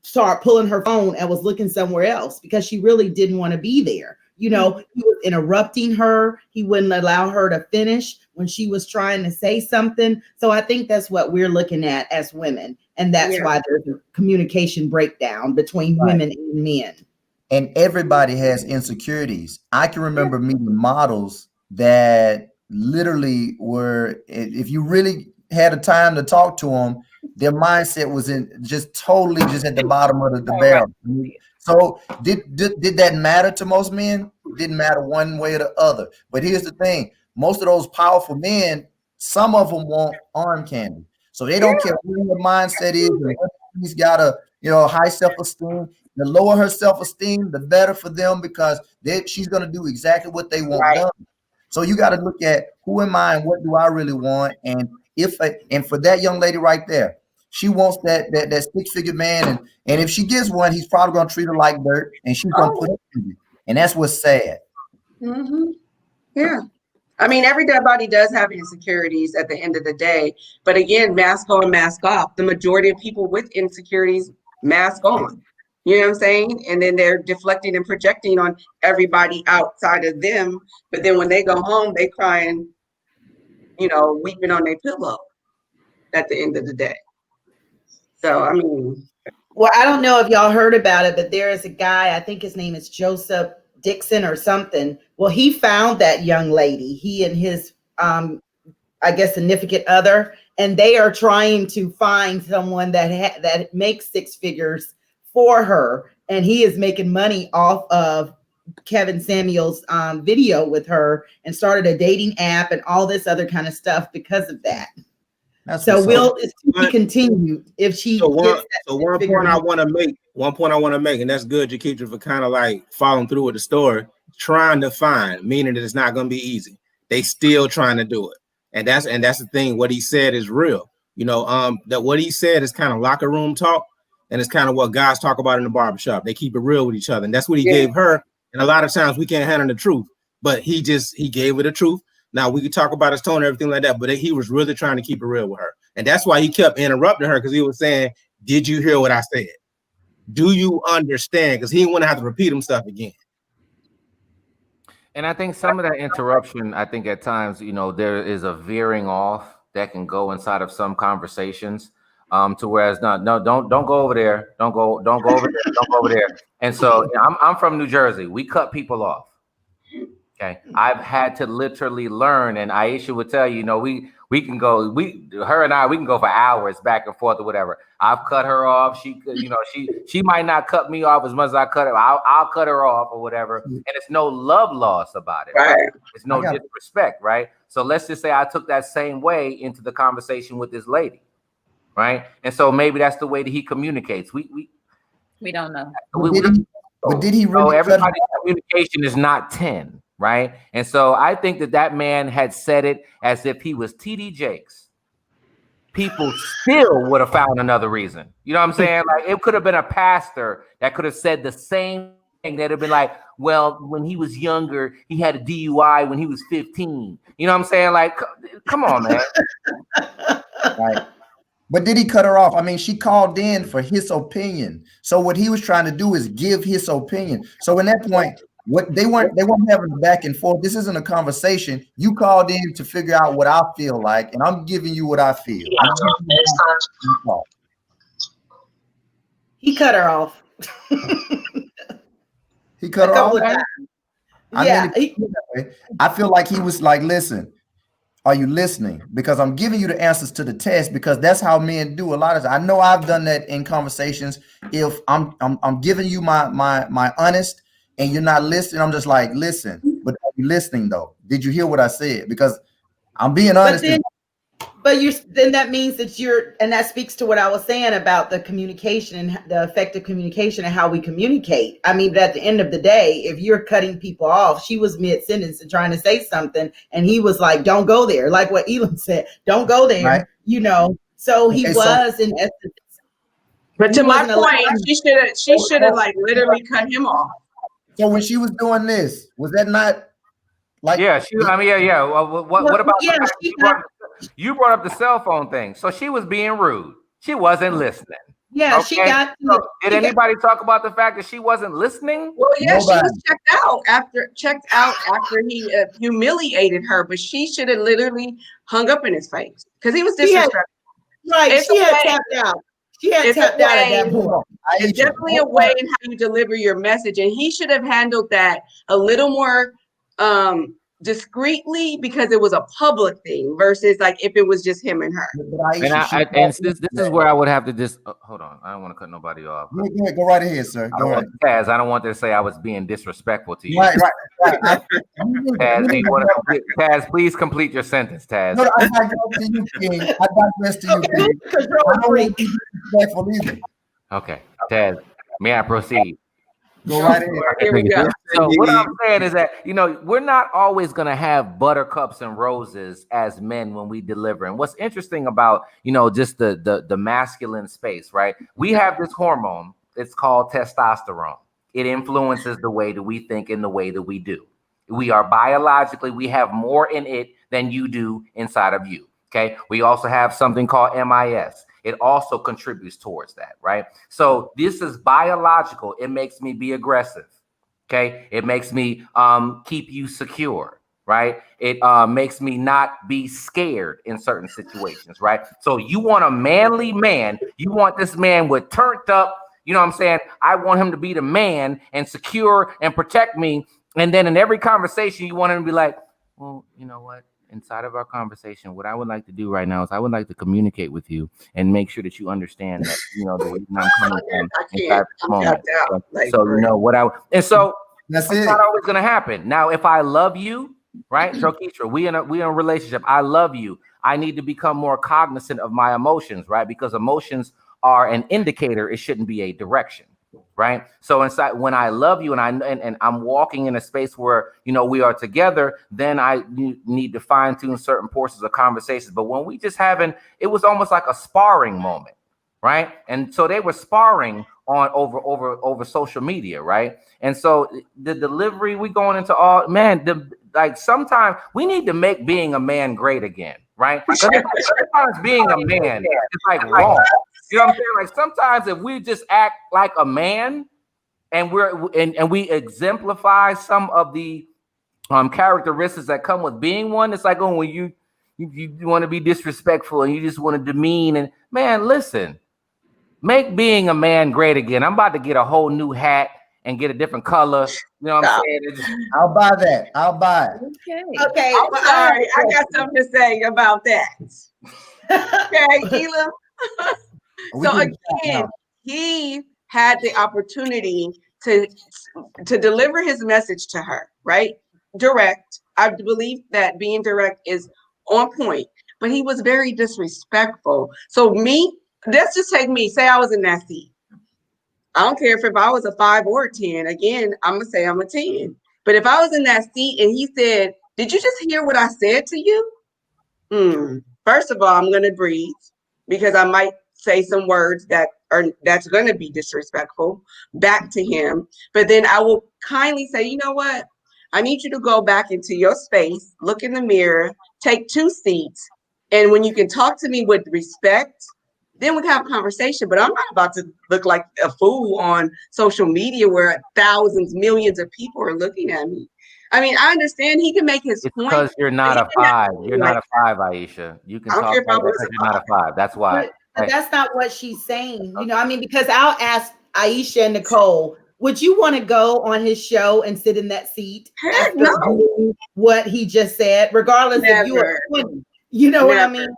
started pulling her phone and was looking somewhere else because she really didn't want to be there. He was interrupting her. He wouldn't allow her to finish when she was trying to say something. So I think that's what we're looking at as women. And that's why there's a communication breakdown between women and men. And everybody has insecurities. I can remember meeting models that literally were, if you really had a time to talk to them, their mindset was totally at the bottom of the barrel. So did that matter to most men? It didn't matter one way or the other. But here's the thing. Most of those powerful men, some of them want arm candy. So they don't care what your mindset is. He's got a high self-esteem. The lower her self-esteem, the better for them, because she's going to do exactly what they want done. So you got to look at who am I and what do I really want. And for that young lady right there, she wants that 6-figure man. And if she gets one, he's probably going to treat her like dirt, and she's going to put up with it. And that's what's sad. Mm-hmm. Yeah. I mean, everybody does have insecurities at the end of the day. But again, mask on, mask off. The majority of people with insecurities mask on. You know what I'm saying? And then they're deflecting and projecting on everybody outside of them. But then when they go home, they crying, weeping on their pillow at the end of the day. So, I mean. Well, I don't know if y'all heard about it, but there is a guy, I think his name is Joseph Dixon or something. Well, he found that young lady, he and his, significant other, and they are trying to find someone that makes six figures for her, and he is making money off of Kevin Samuel's video with her, and started a dating app and all this other kind of stuff because of that. So it's to be continued if she so gets that. So one point I want to make, and that's good, Jaketra, for kind of like following through with the story, trying to find, meaning that it's not going to be easy. They still trying to do it. And that's the thing. What he said is real. You know, that what he said is kind of locker room talk, and it's kind of what guys talk about in the barbershop. They keep it real with each other. And that's what he gave her. And a lot of times we can't handle the truth, but he gave her the truth. Now we could talk about his tone and everything like that, but he was really trying to keep it real with her. And that's why he kept interrupting her, because he was saying, did you hear what I said? Do you understand? Because he didn't want to have to repeat himself again. And I think some of that interruption, I think at times, you know, there is a veering off that can go inside of some conversations, to whereas don't go over there. Don't go over there. Don't go over there. And so I'm from New Jersey. We cut people off. Okay. I've had to literally learn, and Ayesha would tell you, you know, we can go, her and I, we can go for hours back and forth or whatever. I've cut her off. She could, you know, she might not cut me off as much as I cut her. I'll cut her off or whatever. And it's no love loss about it. Right? It's no disrespect. Right. So let's just say I took that same way into the conversation with this lady. Right. And so maybe that's the way that he communicates. We don't know. But did he really? So everybody's communication is not 10. Right. And so I think that man had said it as if he was TD Jakes. People still would have found another reason. You know what I'm saying? Like, it could have been a pastor that could have said the same thing. That'd have been like, well, when he was younger, he had a DUI when he was 15. You know what I'm saying? Like, come on, man. Right. But did he cut her off? I mean, she called in for his opinion. So what he was trying to do is give his opinion. So in that point, what they weren't having a back and forth. This isn't a conversation. You called in to figure out what I feel like, and I'm giving you what I feel. He cut her off. He cut her off. I feel like he was like, listen, are you listening? Because I'm giving you the answers to the test, because that's how men do a lot of times. I know I've done that in conversations. If I'm giving you my honest, and you're not listening, I'm just like, listen, but are you listening though? Did you hear what I said? Because I'm being honest. But then that means that and that speaks to what I was saying about the communication and the effective communication and how we communicate. I mean, but at the end of the day, if you're cutting people off, she was mid-sentence and trying to say something, and he was like, don't go there. Like what Elam said, don't go there, right. You know? So he was in essence. But to my point, she should have like literally cut him off. So when she was doing this, was that not like? Yeah, yeah. Well, what about? Yeah, you brought up the cell phone thing. So she was being rude. She wasn't listening. Yeah, okay? Did anybody talk about the fact that she wasn't listening? Well, yeah, Nobody. She was checked out after he humiliated her, but she should have literally hung up in his face because he was disrespectful. Right, she had tapped out. She had tapped out at that point. It's definitely a way in how you deliver your message, and he should have handled that a little more discreetly, because it was a public thing versus like if it was just him and her. And this is where I would have to just hold on. I don't want to cut nobody off. Go right ahead, sir. Go ahead. Taz, I don't want to say I was being disrespectful to you. Right. Taz, please complete your sentence, Taz. No, I digress to you, King. I digress to you, King. I don't want to be disrespectful either. Okay, Taz, may I proceed? Go right ahead. Here we go. So what I'm saying is that, you know, we're not always going to have buttercups and roses as men when we deliver. And what's interesting about, you know, just the masculine space, right? We have this hormone. It's called testosterone. It influences the way that we think and the way that we do. We are biologically, we have more in it than you do inside of you. Okay. We also have something called MIS. It also contributes towards that, right? So this is biological. It makes me be aggressive, okay? It makes me keep you secure, right? It makes me not be scared in certain situations, right? So you want a manly man. You want this man with turned up, you know what I'm saying? I want him to be the man and secure and protect me. And then in every conversation, you want him to be like, well, you know what? inside of our conversation, what I would like to do right now is I would like to communicate with you and make sure that you understand that, the reason I'm coming from inside this moment. So you know what so That's it's it. not always gonna happen. Now, if I love you, right, Jokitra, we in a relationship. I love you. I need to become more cognizant of my emotions, right? Because emotions are an indicator. It shouldn't be a direction. Right. So inside, when I love you and I'm walking in a space where, we are together, then I need to fine tune certain portions of conversations. But when we just it was almost like a sparring moment. Right. And so they were sparring on over social media. Right. And so the delivery, we going into all, man, sometimes we need to make being a man great again. Right. Sometimes being a man is like wrong. You know what I'm saying? Like sometimes if we just act like a man and we exemplify some of the characteristics that come with being one, it's like, when you want to be disrespectful and you just want to demean, and man, listen, make being a man great again. I'm about to get a whole new hat and get a different color. You know what I'm saying? I'll buy that. I'll buy it. Okay. I'm sorry. I got something to say about that. Okay, Elam. So again, he had the opportunity to deliver his message to her, right? Direct. I believe that being direct is on point, but he was very disrespectful. So let's just take me, say I was in that seat. I don't care if I was a 5 or a 10. Again, I'm going to say I'm a 10. But if I was in that seat and he said, did you just hear what I said to you? First of all, I'm going to breathe because I might say some words that's going to be disrespectful back to him. But then I will kindly say, you know what? I need you to go back into your space, look in the mirror, take 2 seats. And when you can talk to me with respect, then we can have a conversation. But I'm not about to look like a fool on social media where thousands, millions of people are looking at me. I mean, I understand he can make his point. Because you're not a 5. You're not a 5, Ayesha. You can talk about that because you're not a 5. That's why. But that's not what she's saying. Because I'll ask Ayesha and Nicole, would you want to go on his show and sit in that seat after doing what he just said, regardless if you are 20? You know what I mean?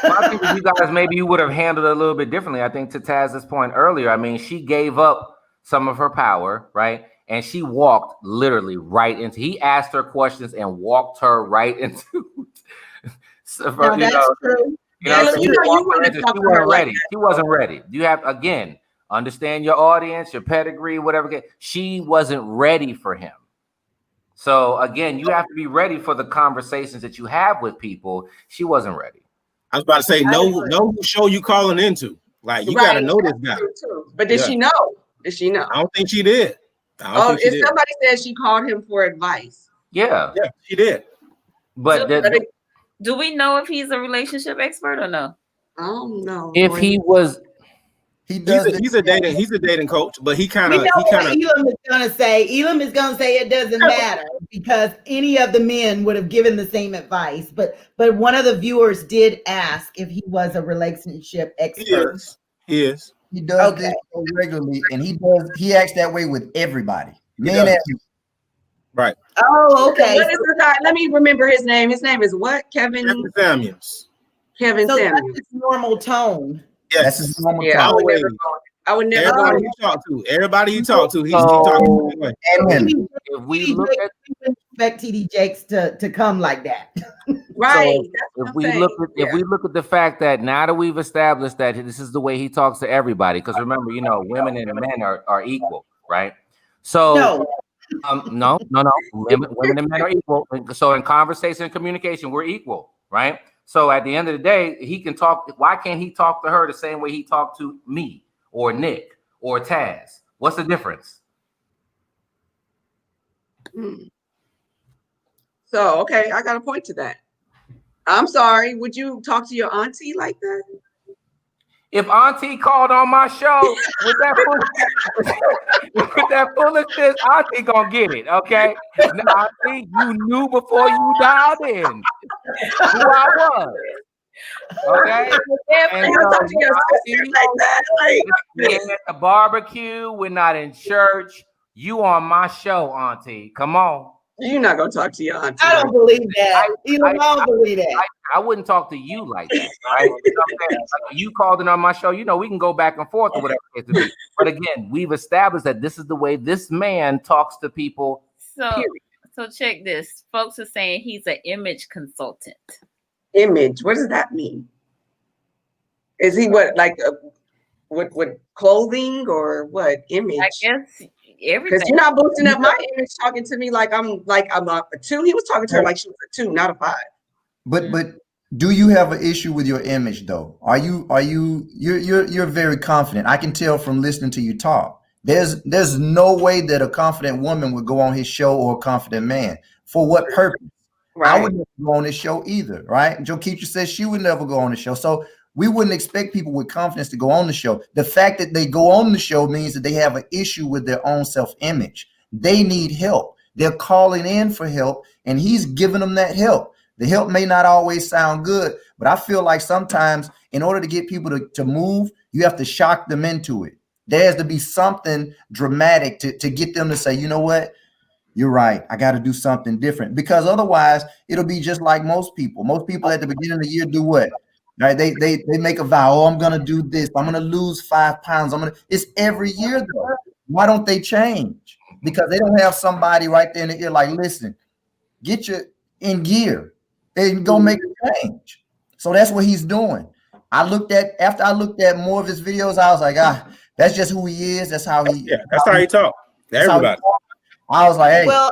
Well, I think you guys, maybe you would have handled it a little bit differently. I think to Taz's point earlier, I mean, she gave up some of her power, right? And she walked literally right into, he asked her questions and walked her right into. So for, that's true. She wasn't ready. She wasn't ready. You have, again, understand your audience, your pedigree, whatever. She wasn't ready for him. So again, you have to be ready for the conversations that you have with people. She wasn't ready. I was about to say, know who show you calling into. Like, you got to know this guy. But did she know? Did she know? I don't think she did. Somebody said she called him for advice. Yeah, she did. But do we know if he's a relationship expert or no? I don't know. If he was, he's a dating coach, but he kind of. Elam is gonna say. Elam is gonna say it doesn't matter because any of the men would have given the same advice. But one of the viewers did ask if he was a relationship expert. He is. He does this so regularly, and he acts that way with everybody. Men and women. Right. Oh, okay. What is the guy? Let me remember his name. His name is what? Kevin Samuels. Kevin Samuels. That's his normal tone. Yes. That's his normal tone. I would never everybody you talk to. Everybody you talk to, he's talking that way. If we look at, expect TD Jakes to come like that. Right. So if we look at the fact that now that we've established that this is the way he talks to everybody, because remember, women and men are equal, right? So no. Women and men are equal. So in conversation and communication, we're equal, right? So at the end of the day, he can talk. Why can't he talk to her the same way he talked to me or Nick or Taz? What's the difference? So, okay, I got a point to that. I'm sorry. Would you talk to your auntie like that? If Auntie called on my show with that foolishness, Auntie gonna get it, okay? Auntie, you knew before you dialed in who I was, okay? And we ain't at the barbecue, we're not in church. You on my show, Auntie. Come on. You're not gonna talk to your auntie. I don't believe that. I don't believe that. I wouldn't talk to you like that, right? You know what I'm saying? Like, you called in on my show, we can go back and forth or whatever it is to be. But again, we've established that this is the way this man talks to people. So check this. Folks are saying he's an image consultant. Image, what does that mean? Is he what, like what clothing or what image? I guess everything. Because you're not boosting up my image, talking to me like I'm a 2. He was talking to her like she was a 2, not a 5. But do you have an issue with your image though? You're very confident. I can tell from listening to you talk. There's no way that a confident woman would go on his show or a confident man. For what purpose? Right. I wouldn't go on this show either, right? Joe Keacher says she would never go on the show. So we wouldn't expect people with confidence to go on the show. The fact that they go on the show means that they have an issue with their own self-image. They need help. They're calling in for help, and he's giving them that help. The help may not always sound good, but I feel like sometimes in order to get people to move, you have to shock them into it. There has to be something dramatic to get them to say, you know what? You're right. I got to do something different, because otherwise it'll be just like most people. Most people at the beginning of the year do what? Right? They make a vow. Oh, I'm going to do this. I'm going to lose 5 pounds. It's every year though. Why don't they change? Because they don't have somebody right there in the ear like, listen, get you in gear and go make a change. So that's what he's doing. After I looked at more of his videos, I was like, that's just who he is. That's how he. Yeah, that's how he talk. Everybody. I was like, hey. Well,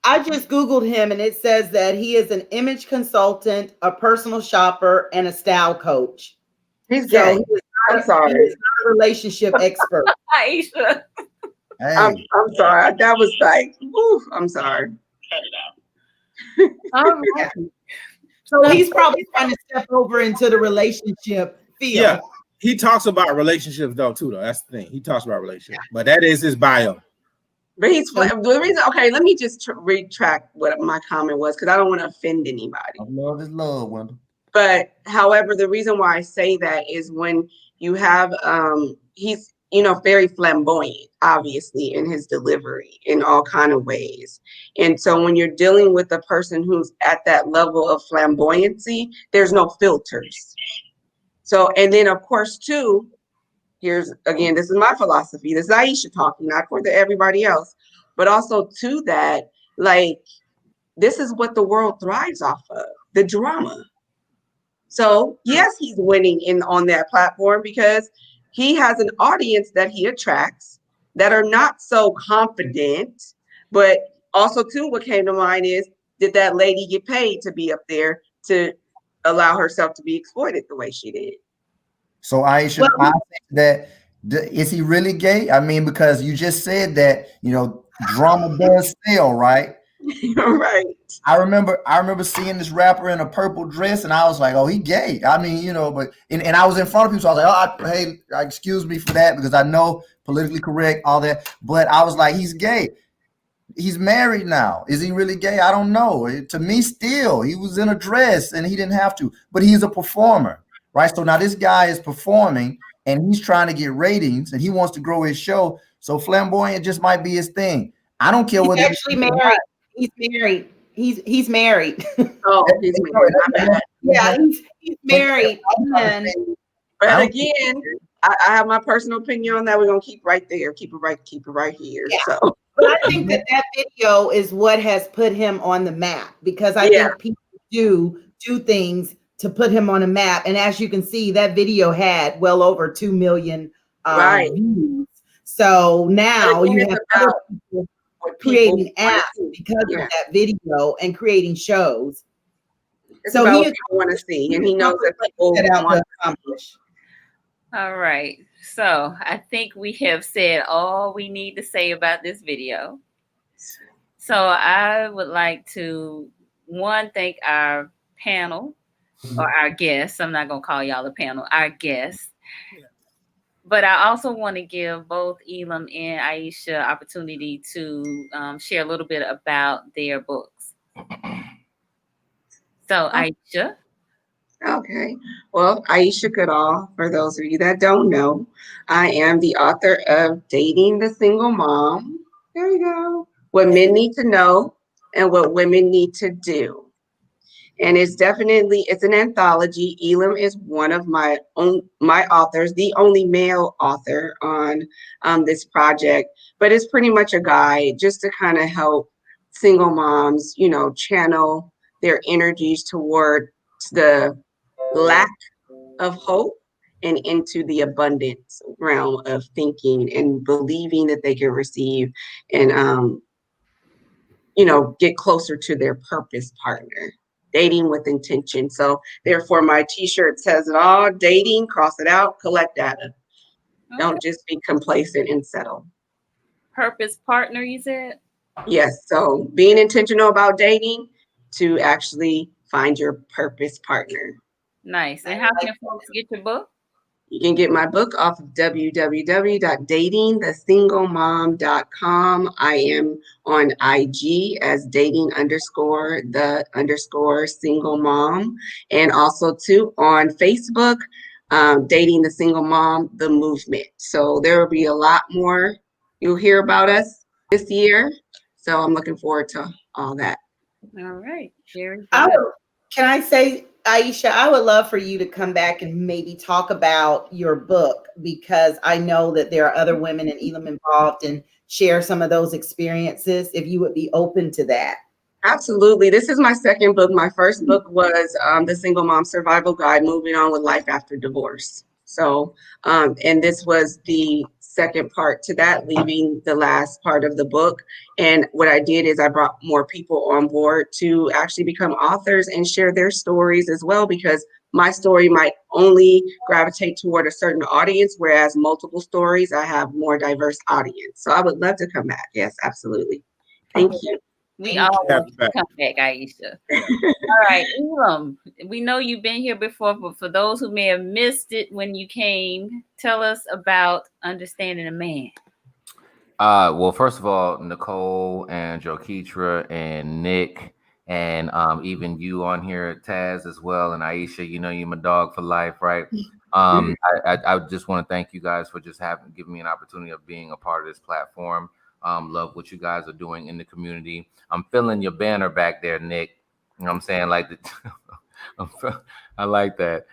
I just Googled him, and it says that he is an image consultant, a personal shopper, and a style coach. He's gay. I'm sorry. He's not a relationship expert. Ayesha. Hey. I'm sorry. That was like, I'm sorry. So he's probably trying to step over into the relationship field. Yeah, he talks about relationships though too. That's the thing. He talks about relationships, but that is his bio. But the reason. Okay, let me just retract what my comment was, because I don't want to offend anybody. Love is love, Wendell. But however, the reason why I say that is when you have he's very flamboyant, obviously, in his delivery in all kind of ways. And so when you're dealing with a person who's at that level of flamboyancy, there's no filters. So, and then of course too, here's again, this is my philosophy. This is Ayesha talking, not for everybody else, but also to that, like, this is what the world thrives off of, the drama. So yes, he's winning on that platform because he has an audience that he attracts that are not so confident. But also too, what came to mind is, did that lady get paid to be up there to allow herself to be exploited the way she did? So Ayesha, I think is he really gay? I mean, because you just said that, drama does sell, right? Right. I remember seeing this rapper in a purple dress, and I was like, oh, he gay. I mean, but and I was in front of people, so I was like, hey, excuse me for that, because I know politically correct, all that. But I was like, he's gay. He's married now. Is he really gay? I don't know. To me, still, he was in a dress and he didn't have to, but he's a performer, right? So now this guy is performing and he's trying to get ratings and he wants to grow his show. So flamboyant just might be his thing. I don't care whether he's actually married. He's married. He's married. Oh, he's married. Yeah, he's married. But again, I have my personal opinion on that. We're gonna keep right there. Keep it right here. Yeah. So, but I think that video is what has put him on the map, because I think people do things to put him on a map. And as you can see, that video had well over 2 million views. So now you have other people creating apps because of that video and creating shows. It's so he want to see, and he knows that people want to accomplish. All right. So I think we have said all we need to say about this video. So I would like to, thank our panel or our guests. I'm not going to call y'all a panel, our guests. Yeah. But I also want to give both Elam and Ayesha opportunity to share a little bit about their books. So Ayesha. Okay. Well, Ayesha Goodall, for those of you that don't know, I am the author of Dating the Single Mom. There you go. What Men Need to Know and what women need to do. And it's an anthology. Elam is one of my authors, the only male author on this project, but it's pretty much a guide just to kind of help single moms, channel their energies towards the lack of hope and into the abundance realm of thinking and believing that they can receive and get closer to their purpose partner. Dating with intention. So therefore my t-shirt says it all: dating, cross it out, collect data. Okay. Don't just be complacent and settle. Purpose partner, you said? Yes. So being intentional about dating to actually find your purpose partner. Nice. And how can folks get your book? You can get my book off of www.datingthesinglemom.com. I am on IG as dating_the_single mom, and also too on Facebook, Dating the Single Mom, the movement. So there will be a lot more you'll hear about us this year. So I'm looking forward to all that. All right. Very good. Can I say, Ayesha, I would love for you to come back and maybe talk about your book, because I know that there are other women in Elam involved, and share some of those experiences, if you would be open to that. Absolutely. This is my second book. My first book was The Single Mom Survival Guide, Moving On with Life After Divorce. So, and this was the second part to that, leaving the last part of the book. And what I did is I brought more people on board to actually become authors and share their stories as well, because my story might only gravitate toward a certain audience, whereas multiple stories, I have more diverse audience. So I would love to come back. Yes, absolutely. Thank you. We all want to come back, Ayesha. All right, Elam, we know you've been here before, but for those who may have missed it when you came, tell us about Understanding a Man. Well, first of all, Nicole and Joketra and Nick and even you on here, Taz, as well, and Ayesha, you're my dog for life, right? I just want to thank you guys for just giving me an opportunity of being a part of this platform. Love what you guys are doing in the community. I'm feeling your banner back there, Nick. You know what I'm saying? Like, I like that.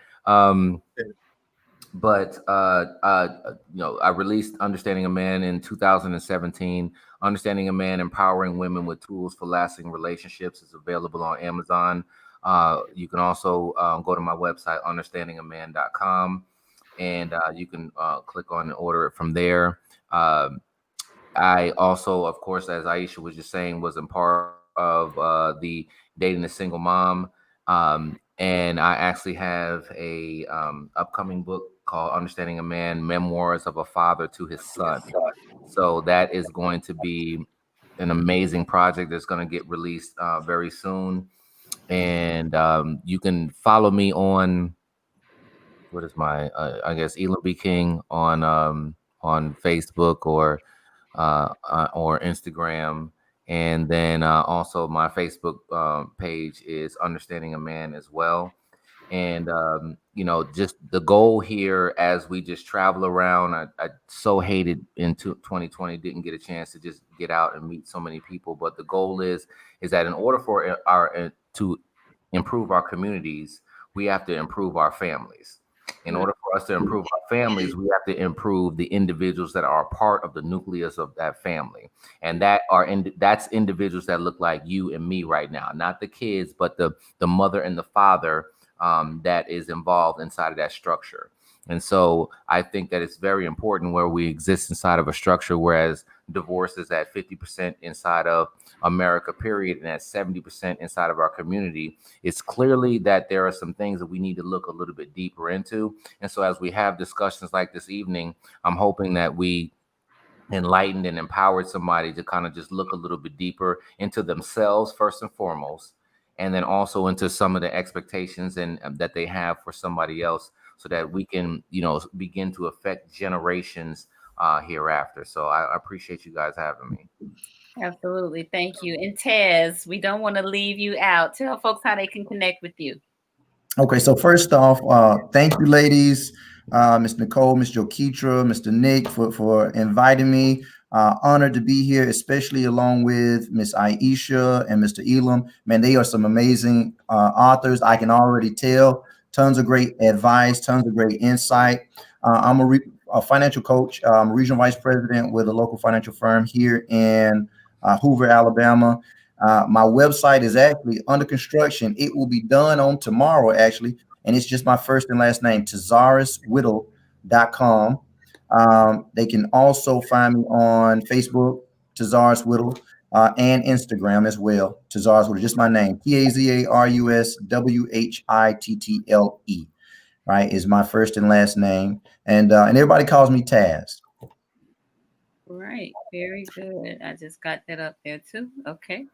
But I released Understanding a Man in 2017. Understanding a Man, Empowering Women with Tools for Lasting Relationships is available on Amazon. You can also go to my website, understandingaman.com, and you can click on and order it from there. I also, of course, as Ayesha was just saying, was in part of the Dating a Single Mom. And I actually have a upcoming book called Understanding a Man, Memoirs of a Father to His Son. So that is going to be an amazing project that's going to get released very soon. And you can follow me on, what is my, I guess, Elam B King on Facebook or Instagram. And then also my Facebook page is Understanding a Man as well. And, just the goal here as we just travel around, I so hated in 2020, didn't get a chance to just get out and meet so many people. But the goal is that in order for to improve our communities, we have to improve our families. In order for us to improve our families, we have to improve the individuals that are a part of the nucleus of that family. And that's individuals that look like you and me right now, not the kids, but the mother and the father that is involved inside of that structure. And so I think that it's very important where we exist inside of a structure, whereas divorce is at 50% inside of America, period, and at 70% inside of our community. It's clearly that there are some things that we need to look a little bit deeper into. And so as we have discussions like this evening, I'm hoping that we enlightened and empowered somebody to kind of just look a little bit deeper into themselves first and foremost, and then also into some of the expectations and that they have for somebody else, so that we can, begin to affect generations hereafter. So I appreciate you guys having me. Absolutely. Thank you. And Taz, we don't want to leave you out. Tell folks how they can connect with you. Okay, so first off, thank you, ladies, Ms. Nicole, Ms. Joketra, Mr. Nick, for inviting me. Honored to be here, especially along with Miss Ayesha and Mr. Elam. Man, they are some amazing authors. I can already tell. Tons of great advice, tons of great insight. I'm a financial coach, regional vice president with a local financial firm here in Hoover, Alabama. My website is actually under construction. It will be done on tomorrow, actually. And it's just my first and last name, TazarusWhittle.com. They can also find me on Facebook, Tazarus Whittle, and Instagram as well. Tazarus Whittle, just my name, TazarusWhittle, right, is my first and last name. And everybody calls me Taz. Right. Very good. I just got that up there too. Okay.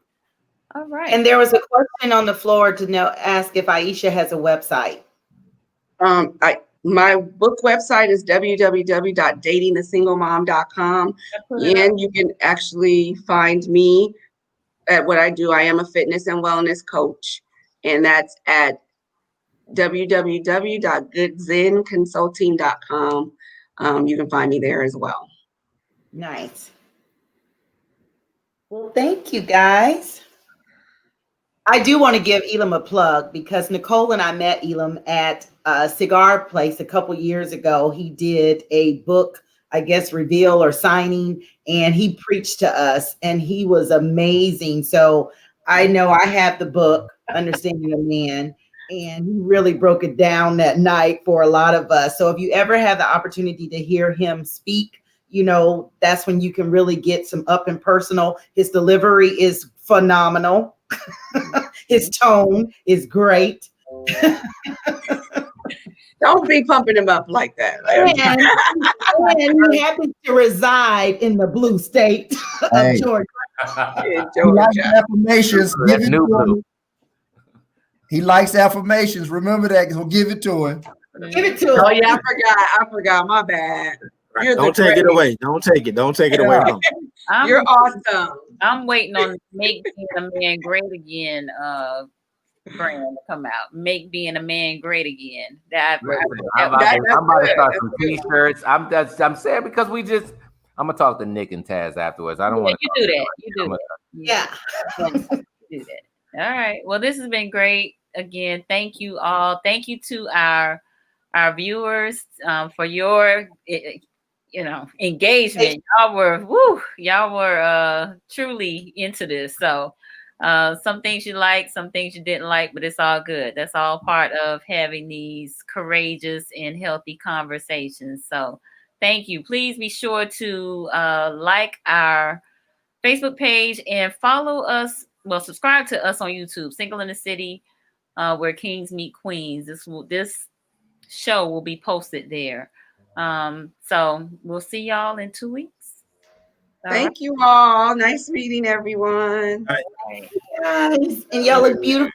All right. And there was a question on the floor to ask if Ayesha has a website. My book website is www.datingthesinglemom.com, and you can actually find me at what I do. I am a fitness and wellness coach, and that's at www.goodzenconsulting.com. You can find me there as well. Nice. Well, thank you, guys. I do want to give Elam a plug because Nicole and I met Elam at a cigar place a couple years ago. He did a book, I guess, reveal or signing, and he preached to us, and he was amazing. So I know I have the book, Understanding a Man, and he really broke it down that night for a lot of us. So if you ever have the opportunity to hear him speak, you know, that's when you can really get some up and personal. His delivery is phenomenal. His tone is great. Don't be pumping him up like that. And he happens to reside in the blue state of Georgia. He likes affirmations. Give it to him. He likes affirmations. Remember that, because we'll give it to him. Give it to him. Oh yeah, I forgot. My bad. Don't take it away. Don't take it away from him. You're awesome. I'm waiting on Make Being a Man Great Again brand to come out. Make Being a Man Great Again. I'm about to start some t-shirts. I'm saying because I'm gonna talk to Nick and Taz afterwards. I don't want to. You do that. You do that. Yeah. Do that. All right. Well, this has been great. Again, thank you all. Thank you to our viewers for your engagement. Y'all were truly into this. So some things you like, some things you didn't like, but it's all good. That's all part of having these courageous and healthy conversations. So thank you. Please be sure to like our Facebook page and follow us. Well, subscribe to us on YouTube, Single in the City, where Kings Meet Queens. This show will be posted there. So we'll see y'all in 2 weeks. Thank you all. Nice meeting everyone. Guys, and y'all look beautiful.